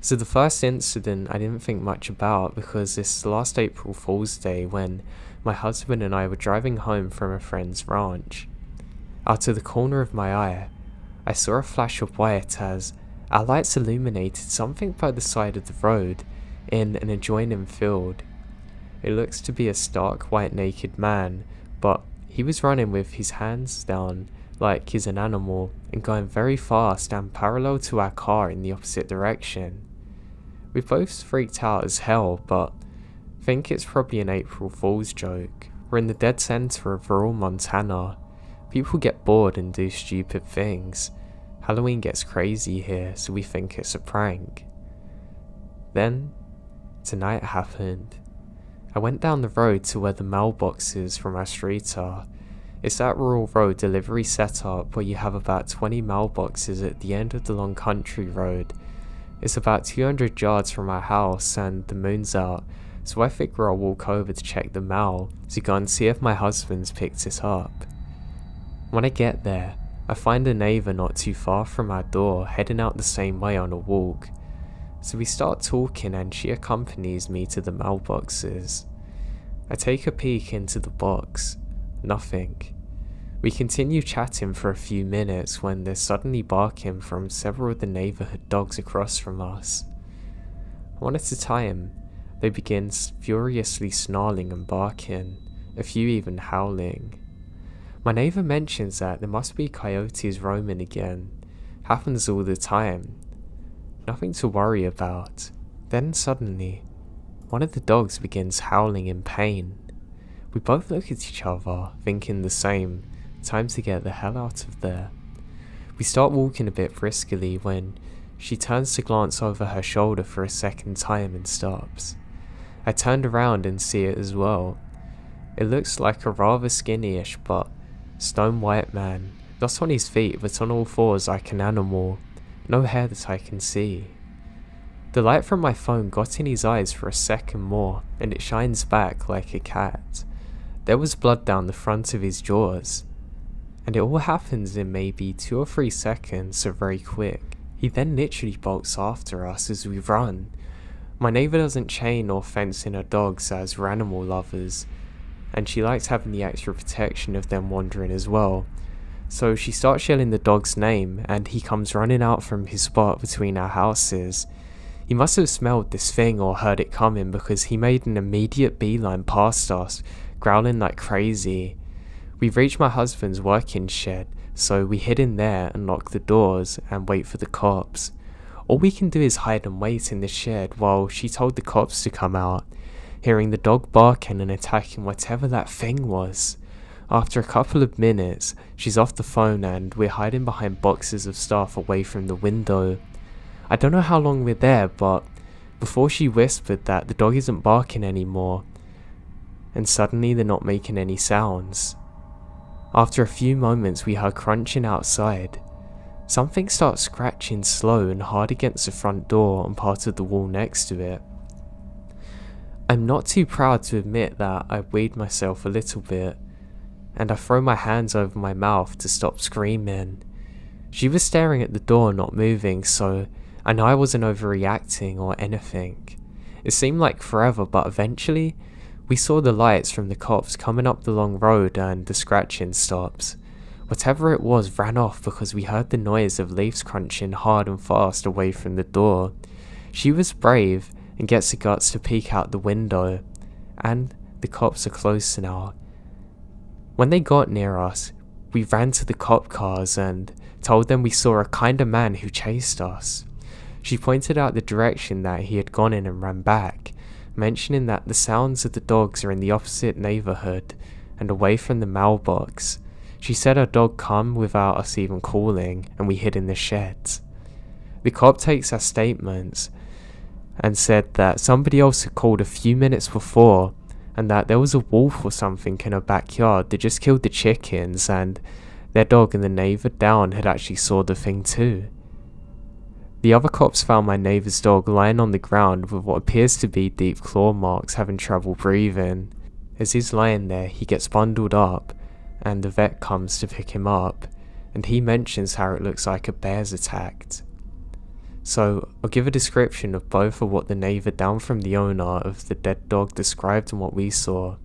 So the first incident I didn't think much about because this last April Fool's Day when my husband and I were driving home from a friend's ranch. Out of the corner of my eye, I saw a flash of white as our lights illuminated something by the side of the road in an adjoining field. It looks to be a stark white naked man, but he was running with his hands down like he's an animal and going very fast and parallel to our car in the opposite direction. We both freaked out as hell, but think it's probably an April Fool's joke. We're in the dead center of rural Montana. People get bored and do stupid things. Halloween gets crazy here, so we think it's a prank. Then, tonight happened. I went down the road to where the mailboxes from our street are. It's that rural road delivery setup where you have about 20 mailboxes at the end of the long country road. It's about 200 yards from our house and the moon's out, so I figure I'll walk over to check the mail to go and see if my husband's picked it up. When I get there, I find a neighbour not too far from our door heading out the same way on a walk. So we start talking and she accompanies me to the mailboxes. I take a peek into the box. Nothing. We continue chatting for a few minutes when there's suddenly barking from several of the neighbourhood dogs across from us. One at a time, they begin furiously snarling and barking, a few even howling. My neighbour mentions that there must be coyotes roaming again. Happens all the time. Nothing to worry about. Then suddenly, one of the dogs begins howling in pain. We both look at each other, thinking the same. Time to get the hell out of there. We start walking a bit briskly when she turns to glance over her shoulder for a second time and stops. I turned around and see it as well. It looks like a rather skinny-ish but stone white man, not on his feet but on all fours like an animal, no hair that I can see. The light from my phone got in his eyes for a second more and it shines back like a cat. There was blood down the front of his jaws. And it all happens in maybe 2 or 3 seconds, so very quick. He then literally bolts after us as we run. My neighbour doesn't chain or fence in her dogs as we're animal lovers, and she likes having the extra protection of them wandering as well. So she starts yelling the dog's name and he comes running out from his spot between our houses. He must have smelled this thing or heard it coming because he made an immediate beeline past us, growling like crazy. We reach my husband's working shed, so we hid in there and lock the doors and wait for the cops. All we can do is hide and wait in the shed while she told the cops to come out, hearing the dog barking and attacking whatever that thing was. After a couple of minutes, she's off the phone and we're hiding behind boxes of stuff away from the window. I don't know how long we're there, but before she whispered that the dog isn't barking anymore, and suddenly they're not making any sounds. After a few moments we heard crunching outside. Something starts scratching slow and hard against the front door and part of the wall next to it. I'm not too proud to admit that I weighed myself a little bit, and I throw my hands over my mouth to stop screaming. She was staring at the door not moving, so I know I wasn't overreacting or anything. It seemed like forever, but eventually we saw the lights from the cops coming up the long road and the scratching stops. Whatever it was ran off because we heard the noise of leaves crunching hard and fast away from the door. She was brave and gets the guts to peek out the window, and the cops are close now. When they got near us, we ran to the cop cars and told them we saw a kind of man who chased us. She pointed out the direction that he had gone in and ran back, mentioning that the sounds of the dogs are in the opposite neighbourhood and away from the mailbox. She said her dog come without us even calling and we hid in the sheds. The cop takes our statements and said that somebody else had called a few minutes before and that there was a wolf or something in her backyard that just killed the chickens and their dog and the neighbour down had actually saw the thing too. The other cops found my neighbour's dog lying on the ground with what appears to be deep claw marks, having trouble breathing. As he's lying there, he gets bundled up and the vet comes to pick him up, and he mentions how it looks like a bear's attacked. So I'll give a description of both of what the neighbour down from the owner of the dead dog described and what we saw.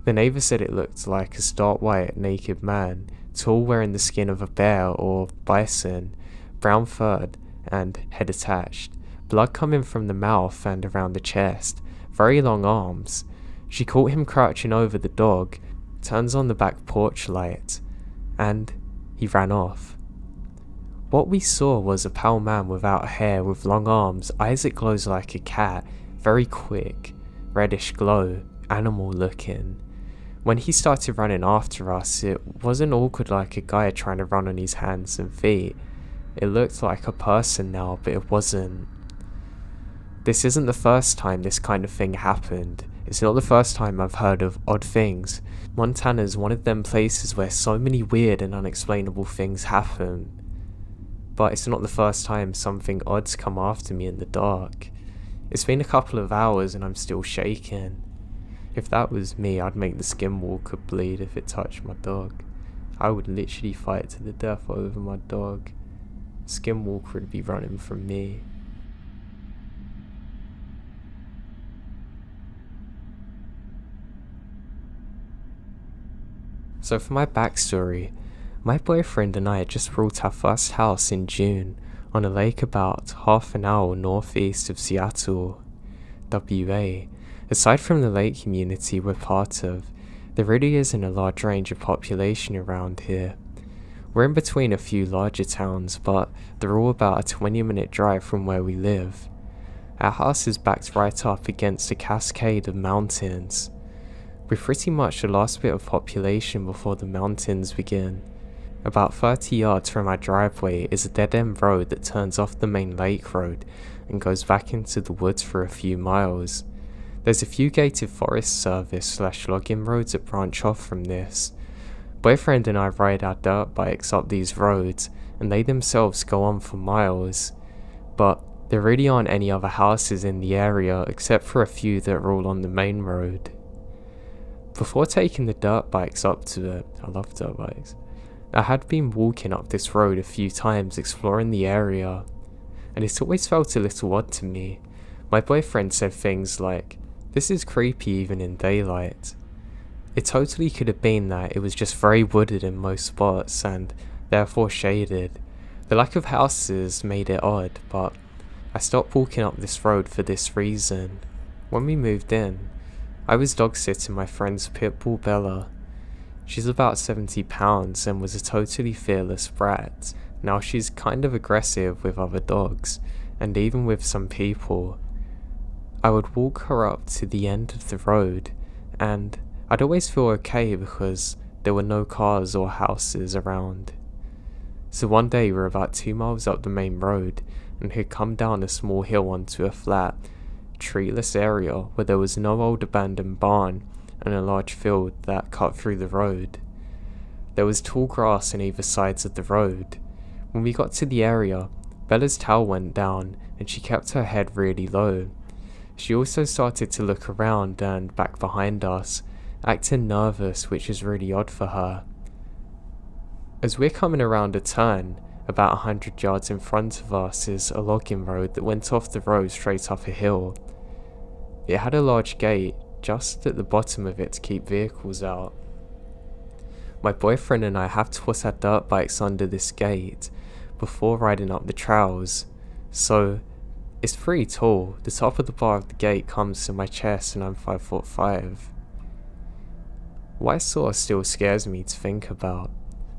The neighbour said it looked like a stark white naked man, tall, wearing the skin of a bear or bison, brown furred and head attached, blood coming from the mouth and around the chest, very long arms. She caught him crouching over the dog, turns on the back porch light, and he ran off. What we saw was a pale man without hair, with long arms, eyes that glows like a cat, very quick, reddish glow, animal looking. When he started running after us, it wasn't awkward like a guy trying to run on his hands and feet. It looked like a person now, but it wasn't. This isn't the first time this kind of thing happened. It's not the first time I've heard of odd things. Montana's one of them places where so many weird and unexplainable things happen. But it's not the first time something odd's come after me in the dark. It's been a couple of hours and I'm still shaking. If that was me, I'd make the skinwalker bleed if it touched my dog. I would literally fight to the death over my dog. Skinwalker would be running from me. So for my backstory, my boyfriend and I had just bought our first house in June on a lake about half an hour northeast of Seattle, WA. Aside from the lake community we're part of, there really isn't a large range of population around here. We're in between a few larger towns, but they're all about a 20-minute drive from where we live. Our house is backed right up against a cascade of mountains. We're pretty much the last bit of population before the mountains begin. About 30 yards from our driveway is a dead-end road that turns off the main lake road and goes back into the woods for a few miles. There's a few gated Forest Service / logging roads that branch off from this. Boyfriend and I ride our dirt bikes up these roads, and they themselves go on for miles. But there really aren't any other houses in the area except for a few that are all on the main road. Before taking the dirt bikes up to it, I love dirt bikes, I had been walking up this road a few times exploring the area, and it always felt a little odd to me. My boyfriend said things like, "This is creepy even in daylight." It totally could have been that it was just very wooded in most spots and therefore shaded. The lack of houses made it odd, but I stopped walking up this road for this reason. When we moved in, I was dog sitting my friend's pit bull Bella. She's about 70 pounds and was a totally fearless brat. Now she's kind of aggressive with other dogs, and even with some people. I would walk her up to the end of the road, and I'd always feel okay because there were no cars or houses around. So one day we were about 2 miles up the main road and had come down a small hill onto a flat, treeless area where there was no old abandoned barn and a large field that cut through the road. There was tall grass on either sides of the road. When we got to the area, Bella's tail went down and she kept her head really low. She also started to look around and back behind us, acting nervous, which is really odd for her. As we're coming around a turn, about 100 yards in front of us is a logging road that went off the road straight up a hill. It had a large gate just at the bottom of it to keep vehicles out. My boyfriend and I have to put our dirt bikes under this gate before riding up the trails, so it's pretty tall. The top of the bar of the gate comes to my chest and I'm 5'5". What I saw still scares me to think about.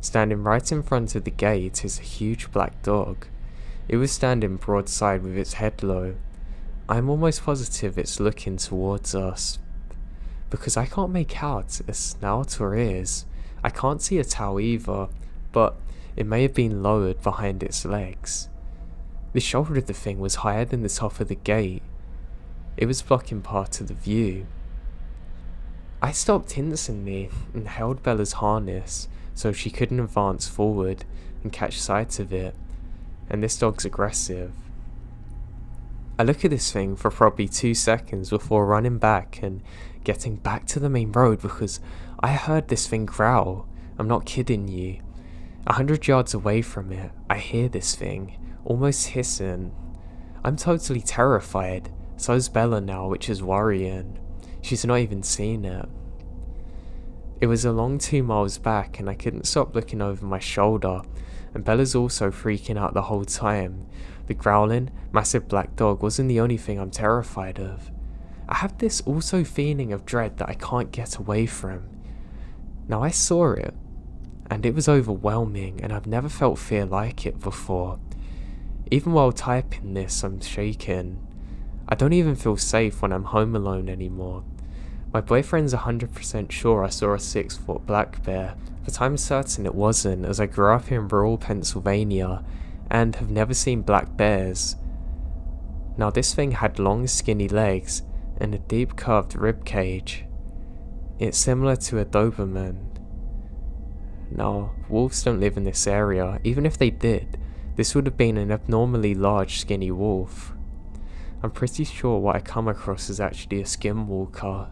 Standing right in front of the gate is a huge black dog. It was standing broadside with its head low. I'm almost positive it's looking towards us, because I can't make out a snout or ears. I can't see a tail either, but it may have been lowered behind its legs. The shoulder of the thing was higher than the top of the gate. It was blocking part of the view. I stopped instantly and held Bella's harness so she couldn't advance forward and catch sight of it, and this dog's aggressive. I look at this thing for probably 2 seconds before running back and getting back to the main road because I heard this thing growl. I'm not kidding you. 100 yards away from it, I hear this thing, almost hissing. I'm totally terrified, so's Bella now, which is worrying. She's not even seen it. It was a long 2 miles back and I couldn't stop looking over my shoulder, and Bella's also freaking out the whole time. The growling, massive black dog wasn't the only thing I'm terrified of. I have this also feeling of dread that I can't get away from. Now I saw it, and it was overwhelming, and I've never felt fear like it before. Even while typing this, I'm shaking. I don't even feel safe when I'm home alone anymore. My boyfriend's 100% sure I saw a 6-foot black bear, but I'm certain it wasn't, as I grew up in rural Pennsylvania and have never seen black bears. Now this thing had long skinny legs and a deep curved rib cage. It's similar to a Doberman. Now, wolves don't live in this area. Even if they did, this would have been an abnormally large skinny wolf. I'm pretty sure what I come across is actually a skinwalker.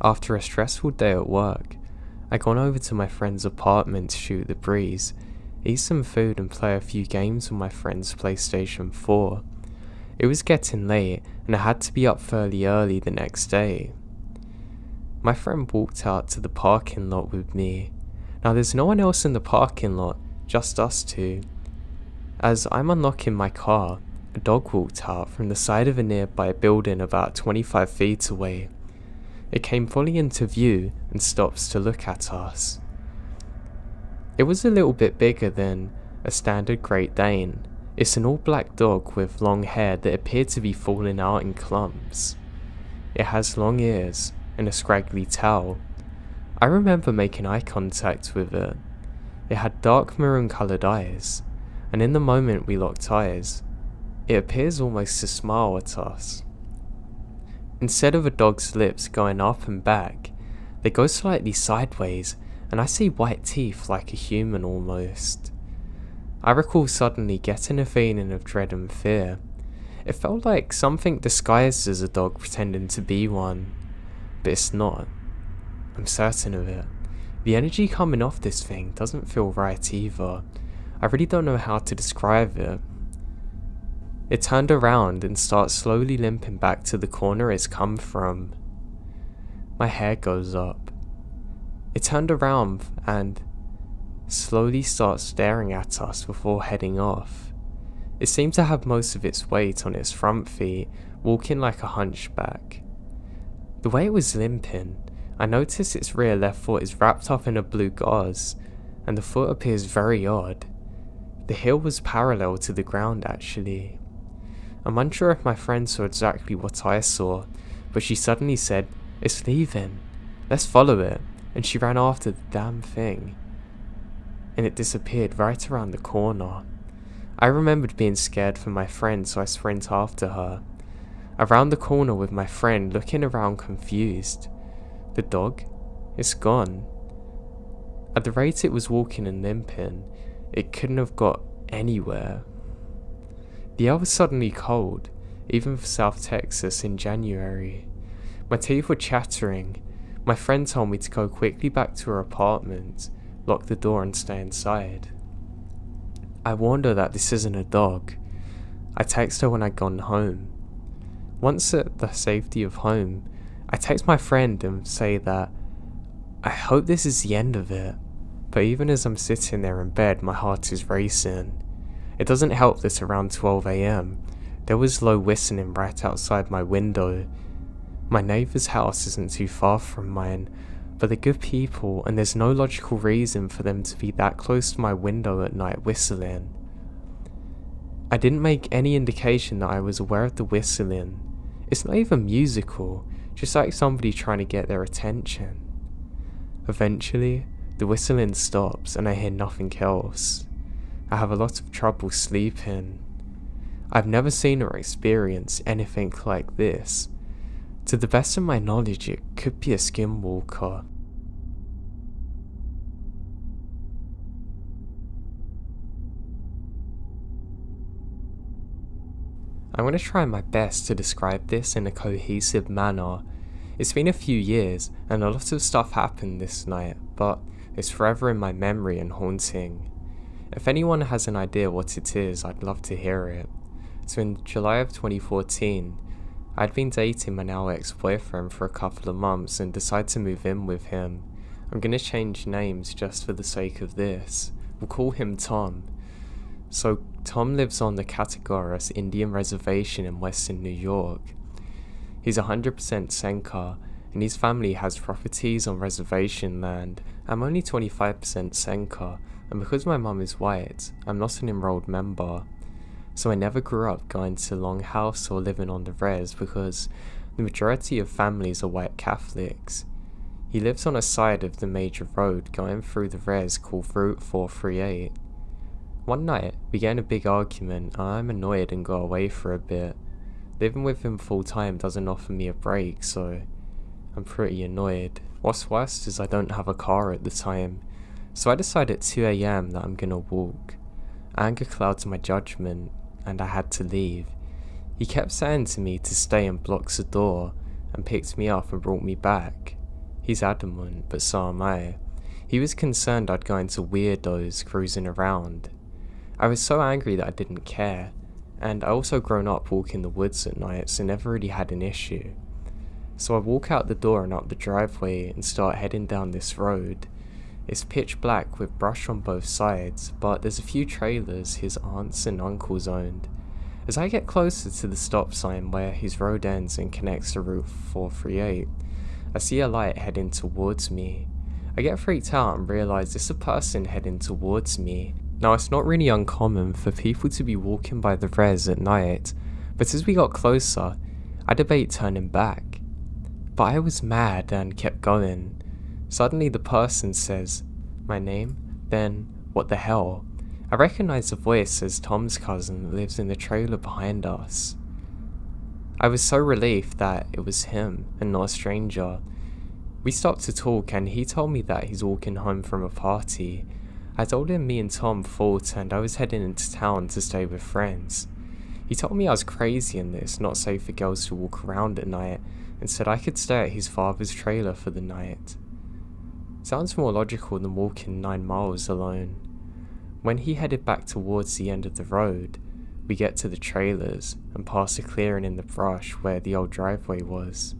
After a stressful day at work, I gone over to my friend's apartment to shoot the breeze, eat some food and play a few games on my friend's PlayStation 4. It was getting late and I had to be up fairly early the next day. My friend walked out to the parking lot with me. Now there's no one else in the parking lot, just us two. As I'm unlocking my car, a dog walked out from the side of a nearby building about 25 feet away. It came fully into view and stops to look at us. It was a little bit bigger than a standard Great Dane. It's an all-black dog with long hair that appeared to be falling out in clumps. It has long ears and a scraggly tail. I remember making eye contact with it. It had dark maroon coloured eyes, and in the moment we locked eyes, it appears almost to smile at us. Instead of a dog's lips going up and back, they go slightly sideways, and I see white teeth like a human almost. I recall suddenly getting a feeling of dread and fear. It felt like something disguised as a dog pretending to be one, but it's not. I'm certain of it. The energy coming off this thing doesn't feel right either. I really don't know how to describe it. It turned around and starts slowly limping back to the corner it's come from. My hair goes up. It turned around and slowly starts staring at us before heading off. It seemed to have most of its weight on its front feet, walking like a hunchback. The way it was limping, I noticed its rear left foot is wrapped up in a blue gauze, and the foot appears very odd. The heel was parallel to the ground actually. I'm unsure if my friend saw exactly what I saw, but she suddenly said, "It's leaving. Let's follow it," and she ran after the damn thing. And it disappeared right around the corner. I remembered being scared for my friend, so I sprint after her. Around the corner with my friend, looking around confused. The dog? It's gone. At the rate it was walking and limping, it couldn't have got anywhere. The air was suddenly cold, even for South Texas in January. My teeth were chattering. My friend told me to go quickly back to her apartment, lock the door and stay inside. I warned her that this isn't a dog. I texted her when I'd gone home. Once at the safety of home, I text my friend and say that I hope this is the end of it. But even as I'm sitting there in bed, my heart is racing. It doesn't help that around 12 AM, there was low whistling right outside my window. My neighbour's house isn't too far from mine, but they're good people and there's no logical reason for them to be that close to my window at night whistling. I didn't make any indication that I was aware of the whistling. It's not even musical, just like somebody trying to get their attention. Eventually, the whistling stops and I hear nothing else. I have a lot of trouble sleeping. I've never seen or experienced anything like this. To the best of my knowledge, it could be a skinwalker. I'm going to try my best to describe this in a cohesive manner. It's been a few years, and a lot of stuff happened this night, but it's forever in my memory and haunting. If anyone has an idea what it is, I'd love to hear it. So in July of 2014, I'd been dating my now ex-boyfriend for a couple of months and decided to move in with him. I'm gonna change names just for the sake of this. We'll call him Tom. So Tom lives on the Catagoras Indian Reservation in western New York. He's 100% Senka, and his family has properties on reservation land. I'm only 25% Senka, and because my mum is white, I'm not an enrolled member. So I never grew up going to Longhouse or living on the res because the majority of families are white Catholics. He lives on a side of the major road going through the res called Route 438. One night, we get in a big argument and I'm annoyed and go away for a bit. Living with him full time doesn't offer me a break, so I'm pretty annoyed. What's worse is I don't have a car at the time, so I decide at 2 AM that I'm gonna walk. Anger clouds my judgment, and I had to leave. He kept saying to me to stay and blocks the door, and picked me up and brought me back. He's adamant, but so am I. He was concerned I'd go into weirdos cruising around. I was so angry that I didn't care, and I also grown up walking the woods at night, so never really had an issue. So I walk out the door and up the driveway and start heading down this road. It's pitch black with brush on both sides, but there's a few trailers his aunts and uncles owned. As I get closer to the stop sign where his road ends and connects to Route 438, I see a light heading towards me. I get freaked out and realise it's a person heading towards me. Now it's not really uncommon for people to be walking by the res at night, but as we got closer, I debate turning back. But I was mad and kept going. Suddenly the person says, "My name?" Then, "What the hell?" I recognise the voice as Tom's cousin that lives in the trailer behind us. I was so relieved that it was him and not a stranger. We stopped to talk and he told me that he's walking home from a party. I told him me and Tom fought and I was heading into town to stay with friends. He told me I was crazy and that it's not safe for girls to walk around at night and said I could stay at his father's trailer for the night. Sounds more logical than walking 9 miles alone. When he headed back towards the end of the road, we get to the trailers and pass a clearing in the brush where the old driveway was.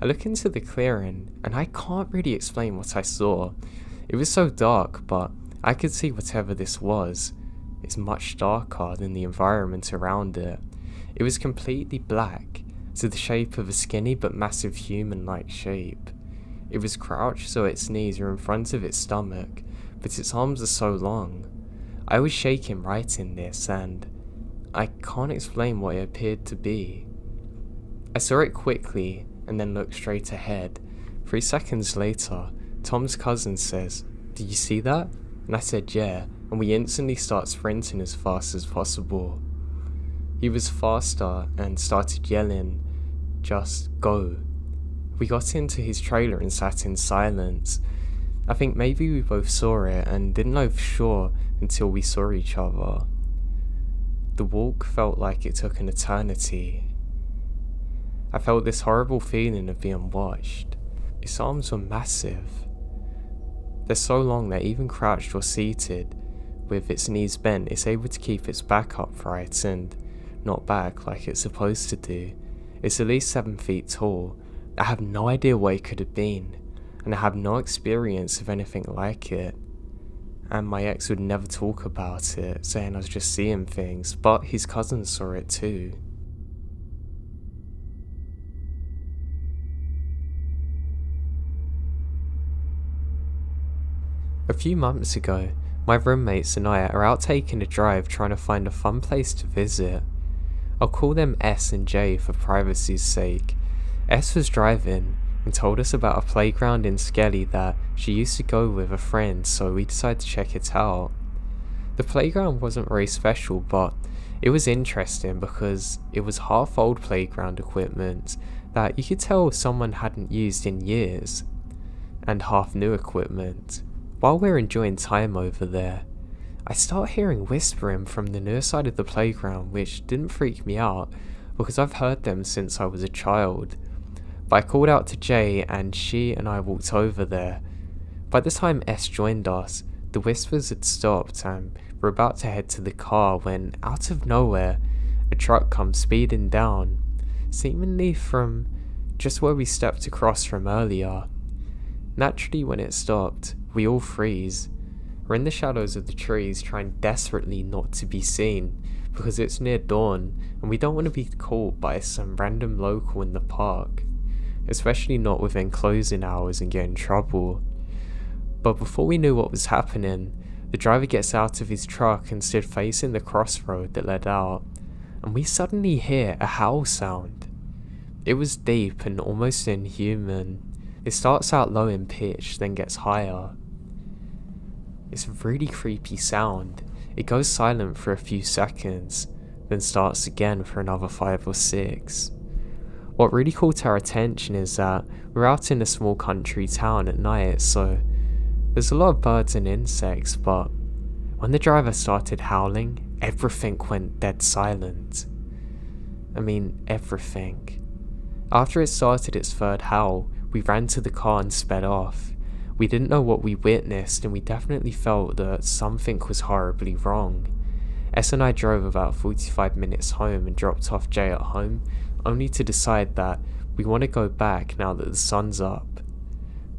I look into the clearing and I can't really explain what I saw. It was so dark, but I could see whatever this was. It's much darker than the environment around it. It was completely black, to the shape of a skinny but massive human-like shape. It was crouched so its knees were in front of its stomach, but its arms are so long. I was shaking right in this and I can't explain what it appeared to be. I saw it quickly and then looked straight ahead. 3 seconds later, Tom's cousin says, "Did you see that?" And I said yeah, and we instantly start sprinting as fast as possible. He was faster and started yelling, "Just go." We got into his trailer and sat in silence. I think maybe we both saw it and didn't know for sure until we saw each other. The walk felt like it took an eternity. I felt this horrible feeling of being watched. Its arms were massive. They're so long that even crouched or seated, with its knees bent, it's able to keep its back upright and not back like it's supposed to do. It's at least 7 feet tall. I have no idea what it could have been, and I have no experience of anything like it. And my ex would never talk about it, saying I was just seeing things, but his cousin saw it too. A few months ago, my roommates and I are out taking a drive trying to find a fun place to visit. I'll call them S and J for privacy's sake. S was driving and told us about a playground in Skelly that she used to go with a friend, so we decided to check it out. The playground wasn't very special, but it was interesting because it was half old playground equipment that you could tell someone hadn't used in years, and half new equipment. While we're enjoying time over there, I start hearing whispering from the near side of the playground, which didn't freak me out because I've heard them since I was a child. But I called out to Jay and she and I walked over there. By the time S joined us, the whispers had stopped and we're about to head to the car when, out of nowhere, a truck comes speeding down, seemingly from just where we stepped across from earlier. Naturally, when it stopped, we all freeze. We're in the shadows of the trees trying desperately not to be seen because it's near dawn and we don't want to be caught by some random local in the park, especially not within closing hours and get in trouble. But before we knew what was happening, the driver gets out of his truck and stood facing the crossroad that led out, and we suddenly hear a howl sound. It was deep and almost inhuman. It starts out low in pitch, then gets higher. It's a really creepy sound. It goes silent for a few seconds, then starts again for another 5 or 6. What really caught our attention is that we're out in a small country town at night, so there's a lot of birds and insects, but when the driver started howling, everything went dead silent. I mean, everything. After it started its third howl, we ran to the car and sped off. We didn't know what we witnessed, and we definitely felt that something was horribly wrong. S and I drove about 45 minutes home and dropped off Jay at home, only to decide that we want to go back now that the sun's up.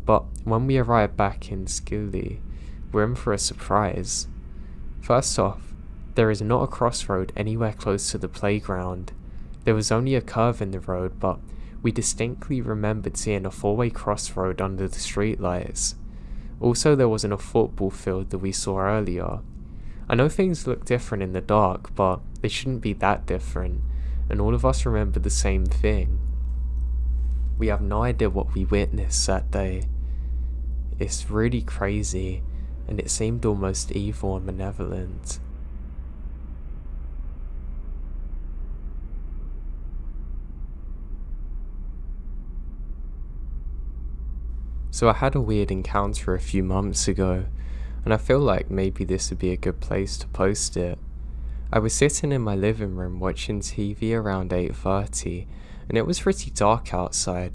But when we arrived back in Cthulhu, we're in for a surprise. First off, there is not a crossroad anywhere close to the playground. There was only a curve in the road, but we distinctly remembered seeing a 4-way crossroad under the streetlights. Also, there wasn't a football field that we saw earlier. I know things look different in the dark, but they shouldn't be that different, and all of us remember the same thing. We have no idea what we witnessed that day. It's really crazy, and it seemed almost evil and malevolent. So I had a weird encounter a few months ago, and I feel like maybe this would be a good place to post it. I was sitting in my living room watching TV around 8:30, and it was pretty dark outside.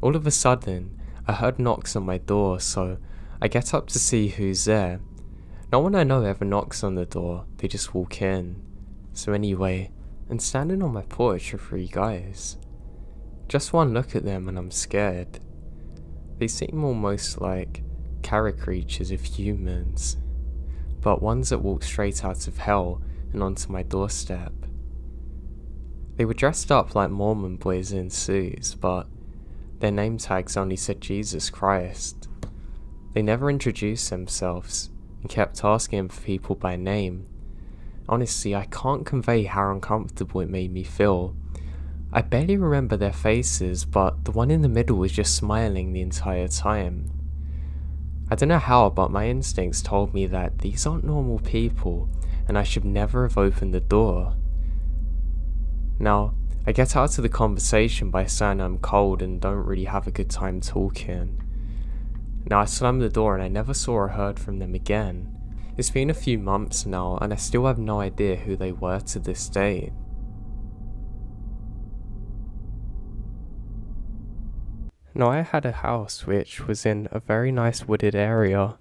All of a sudden, I heard knocks on my door, so I get up to see who's there. No one I know ever knocks on the door, they just walk in. So anyway, and standing on my porch are 3 guys. Just one look at them and I'm scared. They seem almost like caricatures of humans, but ones that walk straight out of hell and onto my doorstep. They were dressed up like Mormon boys in suits, but their name tags only said Jesus Christ. They never introduced themselves and kept asking for people by name. Honestly, I can't convey how uncomfortable it made me feel. I barely remember their faces, but the one in the middle was just smiling the entire time. I don't know how, but my instincts told me that these aren't normal people, and I should never have opened the door. Now, I get out of the conversation by saying I'm cold and don't really have a good time talking. Now I slammed the door and I never saw or heard from them again. It's been a few months now, and I still have no idea who they were to this day. Now I had a house which was in a very nice wooded area.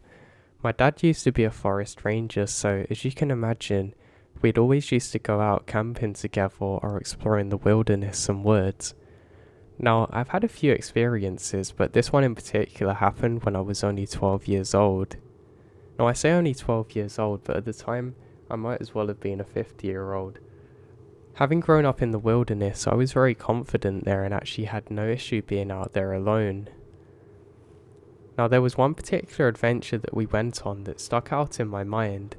My dad used to be a forest ranger, so as you can imagine, we'd always used to go out camping together or exploring the wilderness and woods. Now I've had a few experiences, but this one in particular happened when I was only 12 years old. Now I say only 12 years old, but at the time I might as well have been a 50-year-old. Having grown up in the wilderness, I was very confident there and actually had no issue being out there alone. Now there was one particular adventure that we went on that stuck out in my mind.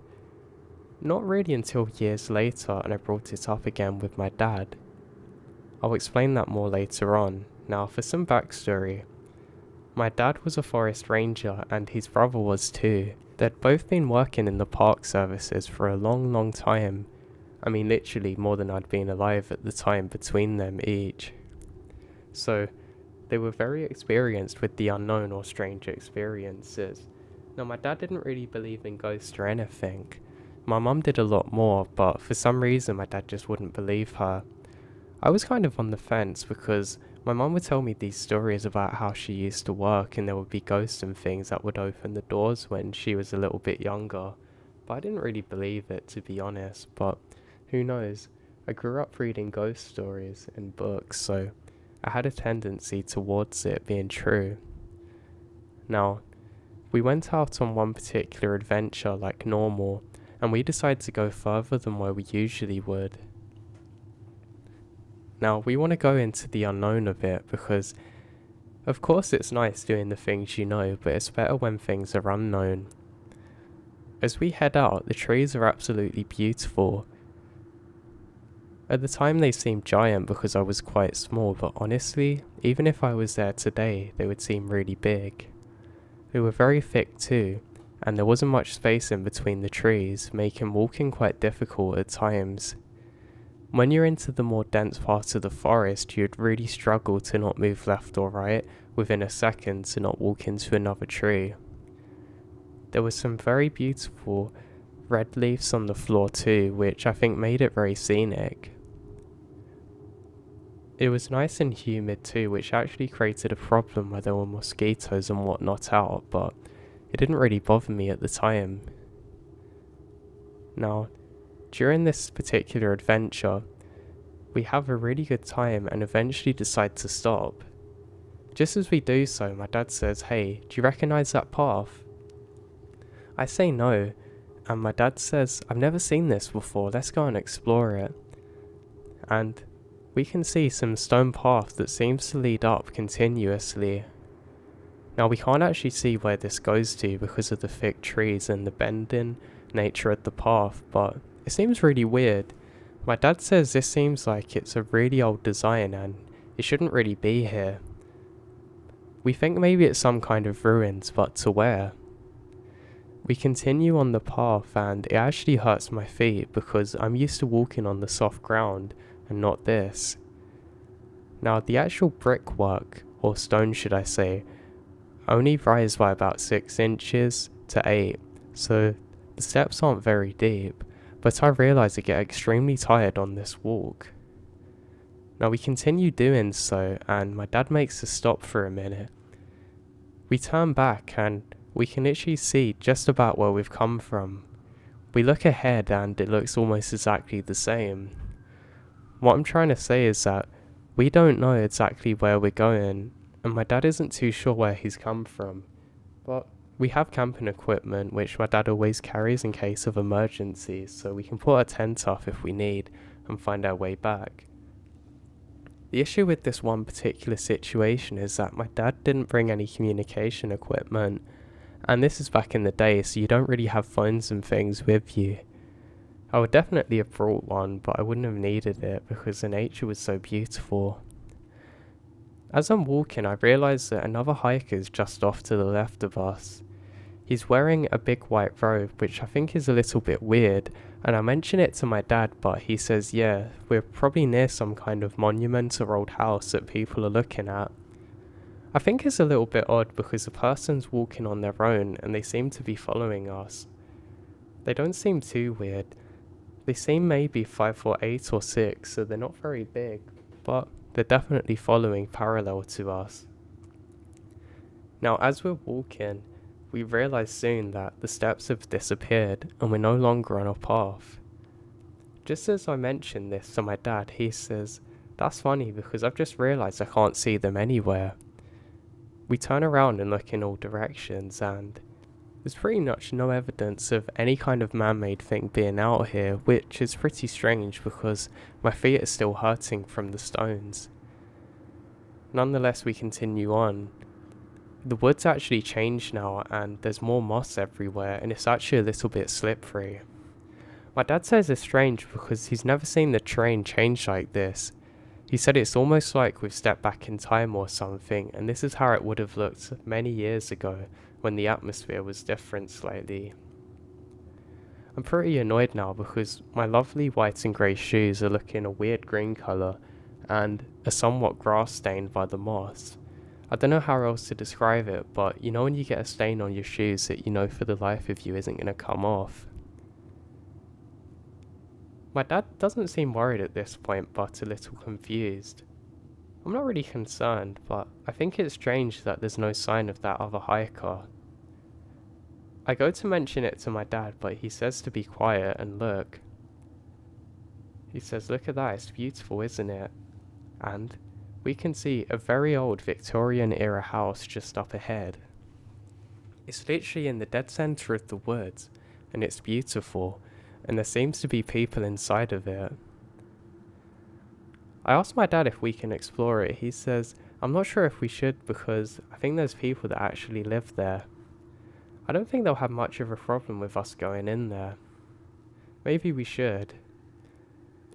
Not really until years later, and I brought it up again with my dad. I'll explain that more later on. Now for some backstory. My dad was a forest ranger and his brother was too. They'd both been working in the park services for a long time. I mean literally more than I'd been alive at the time between them each. So they were very experienced with the unknown or strange experiences. Now my dad didn't really believe in ghosts or anything. My mum did a lot more, but for some reason my dad just wouldn't believe her. I was kind of on the fence because My mum would tell me these stories about how she used to work and there would be ghosts and things that would open the doors when she was a little bit younger. But I didn't really believe it, to be honest, but who knows? I grew up reading ghost stories in books, so I had a tendency towards it being true. Now, we went out on one particular adventure like normal, and we decided to go further than where we usually would. Now, we want to go into the unknown of it because, of course, it's nice doing the things you know, but it's better when things are unknown. As we head out, the trees are absolutely beautiful. At the time they seemed giant because I was quite small, but honestly, even if I was there today, they would seem really big. They were very thick too, and there wasn't much space in between the trees, making walking quite difficult at times. When you're into the more dense parts of the forest, you'd really struggle to not move left or right within a second to not walk into another tree. There were some very beautiful red leaves on the floor too, which I think made it very scenic. It was nice and humid too, which actually created a problem where there were mosquitoes and whatnot out, but it didn't really bother me at the time. Now, during this particular adventure, we have a really good time and eventually decide to stop. Just as we do so, my dad says, "Hey, do you recognise that path?" I say no, and my dad says, "I've never seen this before, let's go and explore it." And we can see some stone path that seems to lead up continuously. Now we can't actually see where this goes to because of the thick trees and the bending nature of the path, but it seems really weird. My dad says this seems like it's a really old design and it shouldn't really be here. We think maybe it's some kind of ruins, but to where? We continue on the path and it actually hurts my feet because I'm used to walking on the soft ground and not this. Now the actual brickwork, or stone should I say, only rise by about 6 inches to 8, so the steps aren't very deep, but I realise I get extremely tired on this walk. Now we continue doing so and my dad makes us stop for a minute. We turn back and we can literally see just about where we've come from. We look ahead and it looks almost exactly the same. What I'm trying to say is that we don't know exactly where we're going, and my dad isn't too sure where he's come from, but we have camping equipment which my dad always carries in case of emergencies, so we can put a tent up if we need and find our way back. The issue with this one particular situation is that my dad didn't bring any communication equipment, and this is back in the day, so you don't really have phones and things with you. I would definitely have brought one, but I wouldn't have needed it because the nature was so beautiful. As I'm walking, I realise that another hiker is just off to the left of us. He's wearing a big white robe, which I think is a little bit weird, and I mention it to my dad, but he says, yeah, we're probably near some kind of monument or old house that people are looking at. I think it's a little bit odd because the person's walking on their own and they seem to be following us. They don't seem too weird. They seem maybe 5'8" or 6, so they're not very big, but they're definitely following parallel to us. Now as we're walking, we realise soon that the steps have disappeared and we're no longer on a path. Just as I mentioned this to my dad, he says, "That's funny because I've just realised I can't see them anywhere." We turn around and look in all directions and there's pretty much no evidence of any kind of man-made thing being out here, which is pretty strange because my feet are still hurting from the stones. Nonetheless, we continue on. The wood's actually changed now and there's more moss everywhere and it's actually a little bit slippery. My dad says it's strange because he's never seen the terrain change like this. He said it's almost like we've stepped back in time or something, and this is how it would have looked many years ago when the atmosphere was different slightly. I'm pretty annoyed now because my lovely white and grey shoes are looking a weird green colour and are somewhat grass stained by the moss. I don't know how else to describe it, but you know when you get a stain on your shoes that you know for the life of you isn't going to come off. My dad doesn't seem worried at this point, but a little confused. I'm not really concerned, but I think it's strange that there's no sign of that other hiker. I go to mention it to my dad, but he says to be quiet and look. He says, "Look at that, it's beautiful, isn't it?" And we can see a very old Victorian era house just up ahead. It's literally in the dead center of the woods, and it's beautiful, and there seems to be people inside of it. I asked my dad if we can explore it. He says, "I'm not sure if we should because I think there's people that actually live there. I don't think they'll have much of a problem with us going in there. Maybe we should."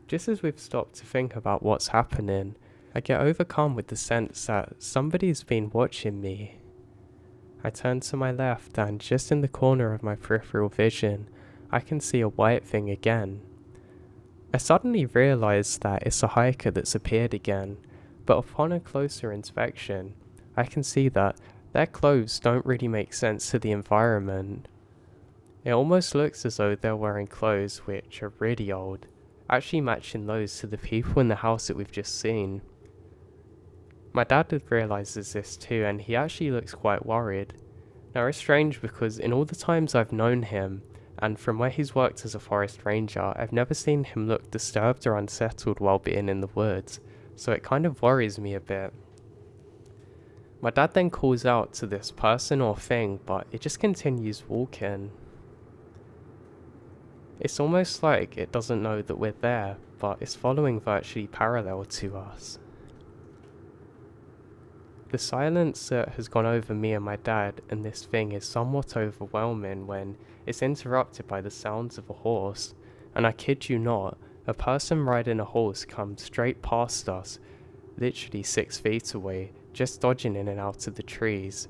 Just as we've stopped to think about what's happening, I get overcome with the sense that somebody's been watching me. I turn to my left and just in the corner of my peripheral vision, I can see a white thing again. I suddenly realise that it's a hiker that's appeared again, but upon a closer inspection, I can see that their clothes don't really make sense to the environment. It almost looks as though they're wearing clothes which are really old, actually matching those to the people in the house that we've just seen. My dad realises this too, and he actually looks quite worried. Now it's strange because in all the times I've known him, and from where he's worked as a forest ranger, I've never seen him look disturbed or unsettled while being in the woods, so it kind of worries me a bit. My dad then calls out to this person or thing, but it just continues walking. It's almost like it doesn't know that we're there, but it's following virtually parallel to us. The silence that has gone over me and my dad and this thing is somewhat overwhelming when it's interrupted by the sounds of a horse, and I kid you not, a person riding a horse comes straight past us, literally 6 feet away, just dodging in and out of the trees.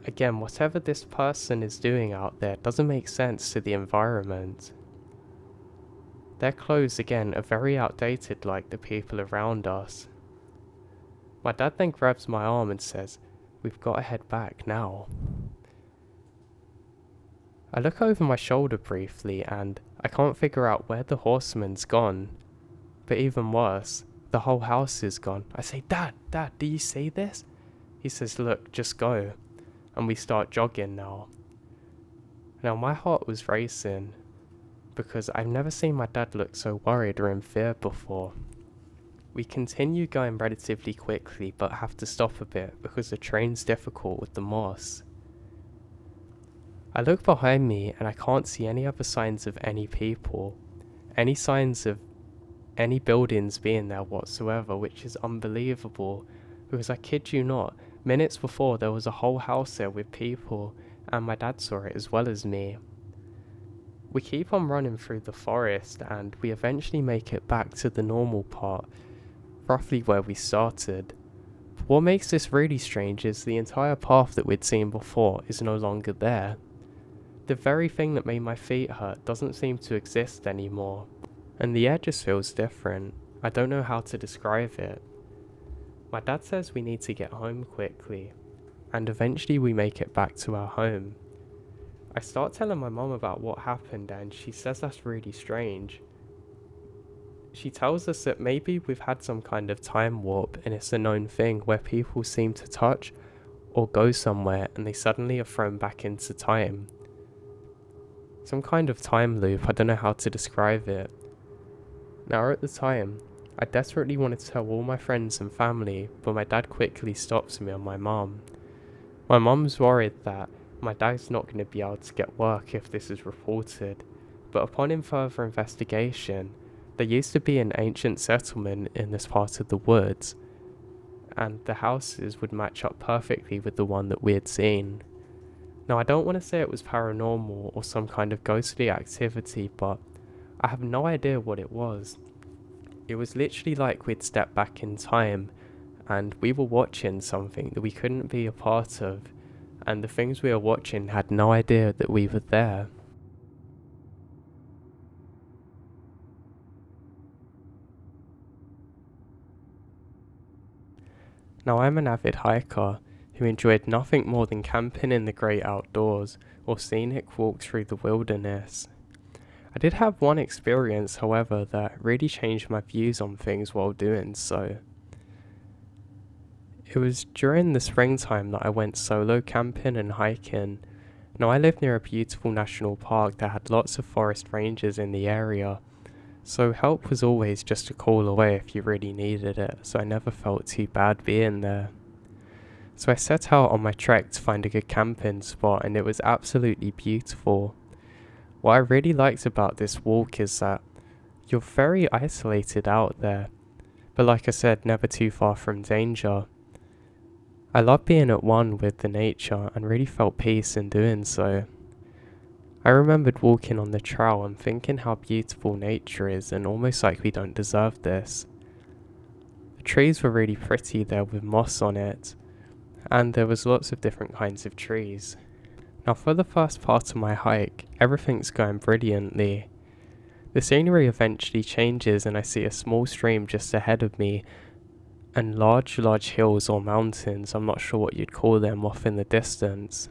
Again, whatever this person is doing out there doesn't make sense to the environment. Their clothes again are very outdated like the people around us. My dad then grabs my arm and says, "We've got to head back now." I look over my shoulder briefly and I can't figure out where the horseman's gone. But even worse, the whole house is gone. I say, Dad, do you see this?" He says, "Look, just go." And we start jogging now. Now my heart was racing because I've never seen my dad look so worried or in fear before. We continue going relatively quickly but have to stop a bit because the train's difficult with the moss. I look behind me and I can't see any other signs of any people, any signs of any buildings being there whatsoever, which is unbelievable because I kid you not, minutes before there was a whole house there with people and my dad saw it as well as me. We keep on running through the forest and we eventually make it back to the normal part, roughly where we started. But what makes this really strange is the entire path that we'd seen before is no longer there. The very thing that made my feet hurt doesn't seem to exist anymore, and the air just feels different. I don't know how to describe it. My dad says we need to get home quickly, and eventually we make it back to our home. I start telling my mum about what happened and she says that's really strange. She tells us that maybe we've had some kind of time warp and it's a known thing where people seem to touch or go somewhere and they suddenly are thrown back into time. Some kind of time loop, I don't know how to describe it. Now at the time, I desperately wanted to tell all my friends and family, but my dad quickly stops me on my mum. My mum's worried that my dad's not going to be able to get work if this is reported, but upon further investigation, there used to be an ancient settlement in this part of the woods, and the houses would match up perfectly with the one that we had seen. Now I don't want to say it was paranormal or some kind of ghostly activity, but I have no idea what it was. It was literally like we'd stepped back in time, and we were watching something that we couldn't be a part of, and the things we were watching had no idea that we were there. Now I'm an avid hiker who enjoyed nothing more than camping in the great outdoors or scenic walks through the wilderness. I did have one experience, however, that really changed my views on things while doing so. It was during the springtime that I went solo camping and hiking. Now, I live near a beautiful national park that had lots of forest rangers in the area, so help was always just a call away if you really needed it, so I never felt too bad being there. So I set out on my trek to find a good camping spot, and it was absolutely beautiful. What I really liked about this walk is that you're very isolated out there, but like I said, never too far from danger. I love being at one with the nature and really felt peace in doing so. I remembered walking on the trail and thinking how beautiful nature is and almost like we don't deserve this. The trees were really pretty there with moss on it, and there was lots of different kinds of trees. Now for the first part of my hike, everything's going brilliantly. The scenery eventually changes and I see a small stream just ahead of me and large hills or mountains, I'm not sure what you'd call them, off in the distance.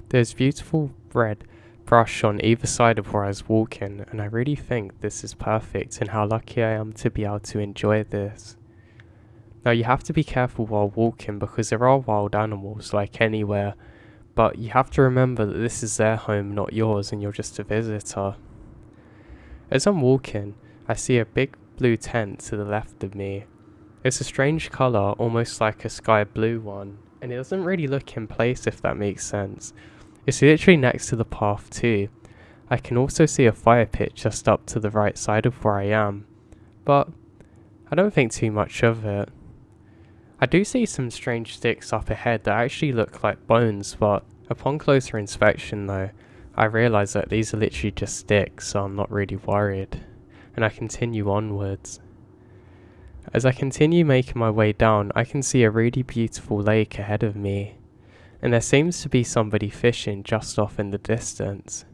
There's beautiful red brush on either side of where I was walking, and I really think this is perfect and how lucky I am to be able to enjoy this. Now you have to be careful while walking because there are wild animals like anywhere, but you have to remember that this is their home, not yours, and you're just a visitor. As I'm walking, I see a big blue tent to the left of me. It's a strange colour, almost like a sky blue one, and it doesn't really look in place if that makes sense. It's literally next to the path too. I can also see a fire pit just up to the right side of where I am, but I don't think too much of it. I do see some strange sticks up ahead that actually look like bones, but upon closer inspection though, I realise that these are literally just sticks, so I'm not really worried, and I continue onwards. As I continue making my way down, I can see a really beautiful lake ahead of me, and there seems to be somebody fishing just off in the distance.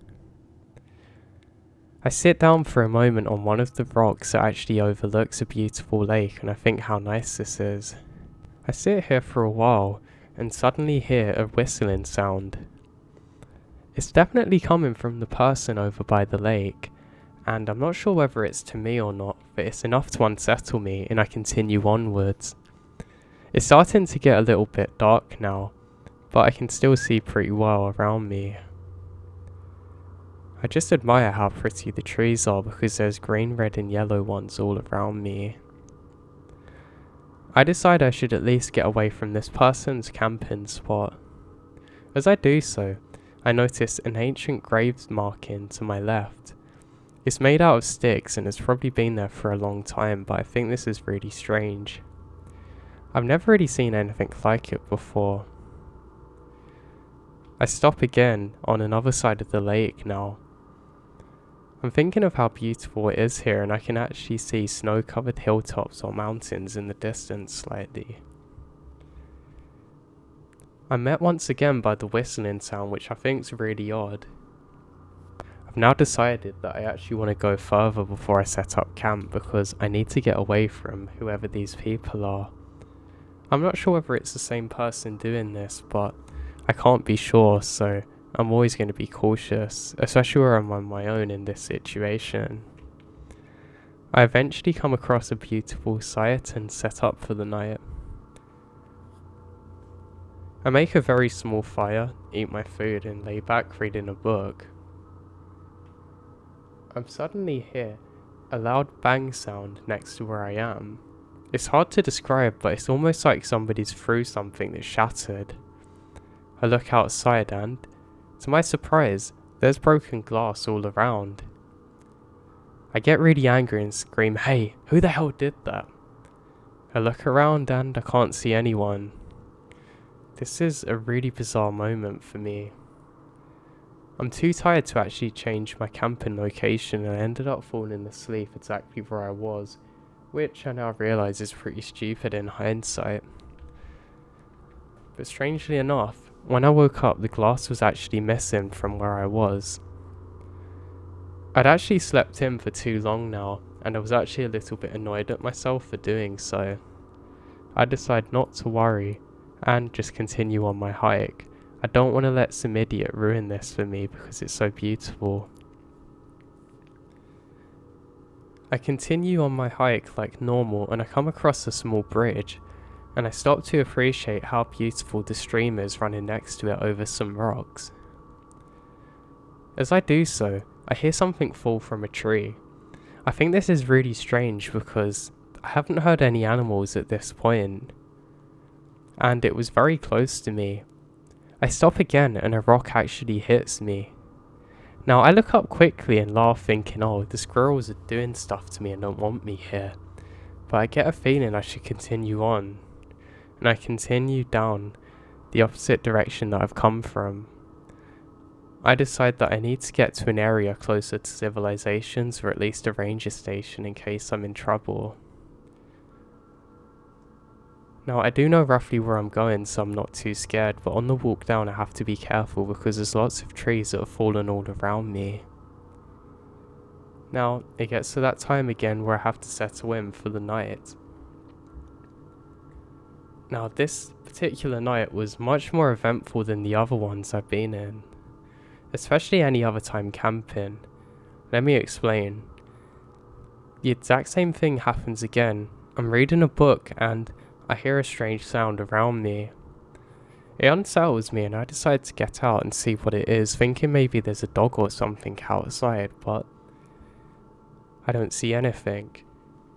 I sit down for a moment on one of the rocks that actually overlooks a beautiful lake, and I think how nice this is. I sit here for a while and suddenly hear a whistling sound. It's definitely coming from the person over by the lake, and I'm not sure whether it's to me or not, but it's enough to unsettle me and I continue onwards. It's starting to get a little bit dark now, but I can still see pretty well around me. I just admire how pretty the trees are because there's green, red and yellow ones all around me. I decide I should at least get away from this person's camping spot. As I do so, I notice an ancient grave marking to my left. It's made out of sticks and has probably been there for a long time, but I think this is really strange. I've never really seen anything like it before. I stop again on another side of the lake now. I'm thinking of how beautiful it is here, and I can actually see snow-covered hilltops or mountains in the distance slightly. I'm met once again by the whistling sound, which I think is really odd. I've now decided that I actually want to go further before I set up camp because I need to get away from whoever these people are. I'm not sure whether it's the same person doing this, but I can't be sure, so I'm always going to be cautious, especially where I'm on my own in this situation. I eventually come across a beautiful site and set up for the night. I make a very small fire, eat my food and lay back reading a book. I'm suddenly hear a loud bang sound next to where I am. It's hard to describe, but it's almost like somebody's threw something that shattered. I look outside and, to my surprise, there's broken glass all around. I get really angry and scream, "Hey, who the hell did that?" I look around and I can't see anyone. This is a really bizarre moment for me. I'm too tired to actually change my camping location and I ended up falling asleep exactly where I was, which I now realise is pretty stupid in hindsight. But strangely enough, when I woke up the glass was actually missing from where I was. I'd actually slept in for too long now and I was actually a little bit annoyed at myself for doing so. I decide not to worry and just continue on my hike. I don't want to let some idiot ruin this for me because it's so beautiful. I continue on my hike like normal and I come across a small bridge, and I stopped to appreciate how beautiful the stream is running next to it over some rocks. As I do so, I hear something fall from a tree. I think this is really strange because I haven't heard any animals at this point, and it was very close to me. I stop again and a rock actually hits me. Now I look up quickly and laugh thinking, oh, the squirrels are doing stuff to me and don't want me here. But I get a feeling I should continue on, and I continue down the opposite direction that I've come from. I decide that I need to get to an area closer to civilizations or at least a ranger station in case I'm in trouble. Now I do know roughly where I'm going, so I'm not too scared, but on the walk down I have to be careful because there's lots of trees that have fallen all around me. Now it gets to that time again where I have to settle in for the night. Now this particular night was much more eventful than the other ones I've been in, especially any other time camping. Let me explain. The exact same thing happens again. I'm reading a book and I hear a strange sound around me. It unsettles me and I decide to get out and see what it is, thinking maybe there's a dog or something outside, but I don't see anything.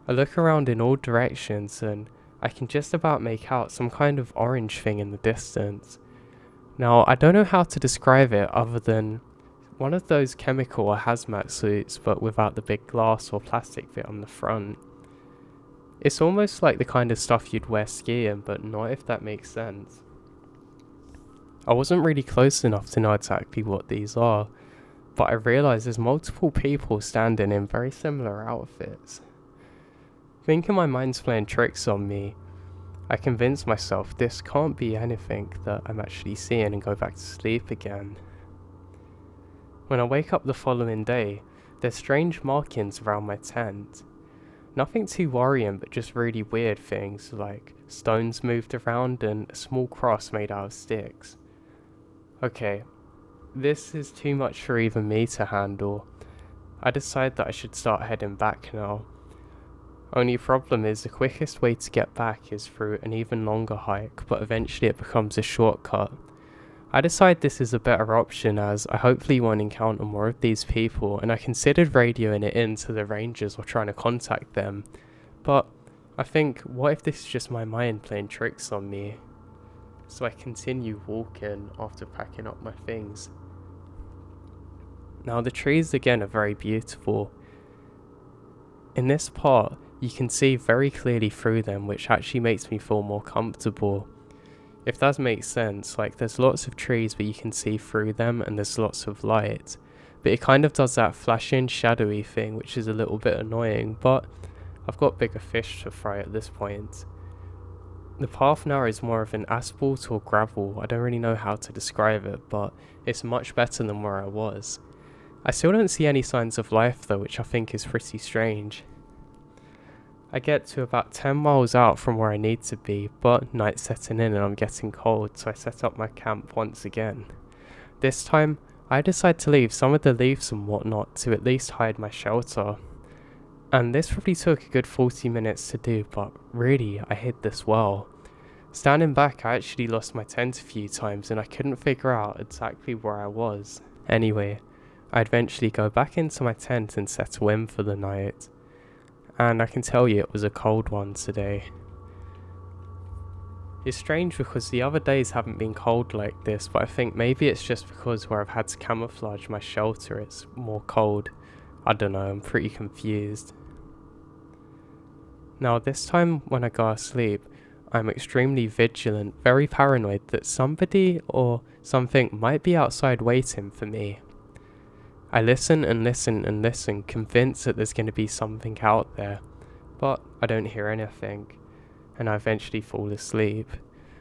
I look around in all directions and I can just about make out some kind of orange thing in the distance. Now, I don't know how to describe it other than one of those chemical or hazmat suits, but without the big glass or plastic bit on the front. It's almost like the kind of stuff you'd wear skiing, but not, if that makes sense. I wasn't really close enough to know exactly what these are, but I realised there's multiple people standing in very similar outfits. Thinking my mind's playing tricks on me, I convince myself this can't be anything that I'm actually seeing and go back to sleep again. When I wake up the following day, there's strange markings around my tent. Nothing too worrying, but just really weird things like stones moved around and a small cross made out of sticks. Okay, this is too much for even me to handle. I decide that I should start heading back now. Only problem is the quickest way to get back is through an even longer hike, but eventually it becomes a shortcut. I decide this is a better option as I hopefully won't encounter more of these people, and I considered radioing it in to the rangers or trying to contact them, but I think, what if this is just my mind playing tricks on me? So I continue walking after packing up my things. Now the trees again are very beautiful. In this part, you can see very clearly through them, which actually makes me feel more comfortable. If that makes sense, like there's lots of trees but you can see through them and there's lots of light. But it kind of does that flashing shadowy thing, which is a little bit annoying, but I've got bigger fish to fry at this point. The path now is more of an asphalt or gravel. I don't really know how to describe it, but it's much better than where I was. I still don't see any signs of life though, which I think is pretty strange. I get to about 10 miles out from where I need to be, but night's setting in and I'm getting cold, so I set up my camp once again. This time, I decide to leave some of the leaves and whatnot to at least hide my shelter. And this probably took a good 40 minutes to do, but really, I hid this well. Standing back, I actually lost my tent a few times and I couldn't figure out exactly where I was. Anyway, I'd eventually go back into my tent and settle in for the night. And I can tell you it was a cold one today. It's strange because the other days haven't been cold like this, but I think maybe it's just because where I've had to camouflage my shelter it's more cold. I don't know, I'm pretty confused. Now this time when I go to sleep, I'm extremely vigilant, very paranoid that somebody or something might be outside waiting for me. I listen and listen and listen, convinced that there's going to be something out there, but I don't hear anything, and I eventually fall asleep.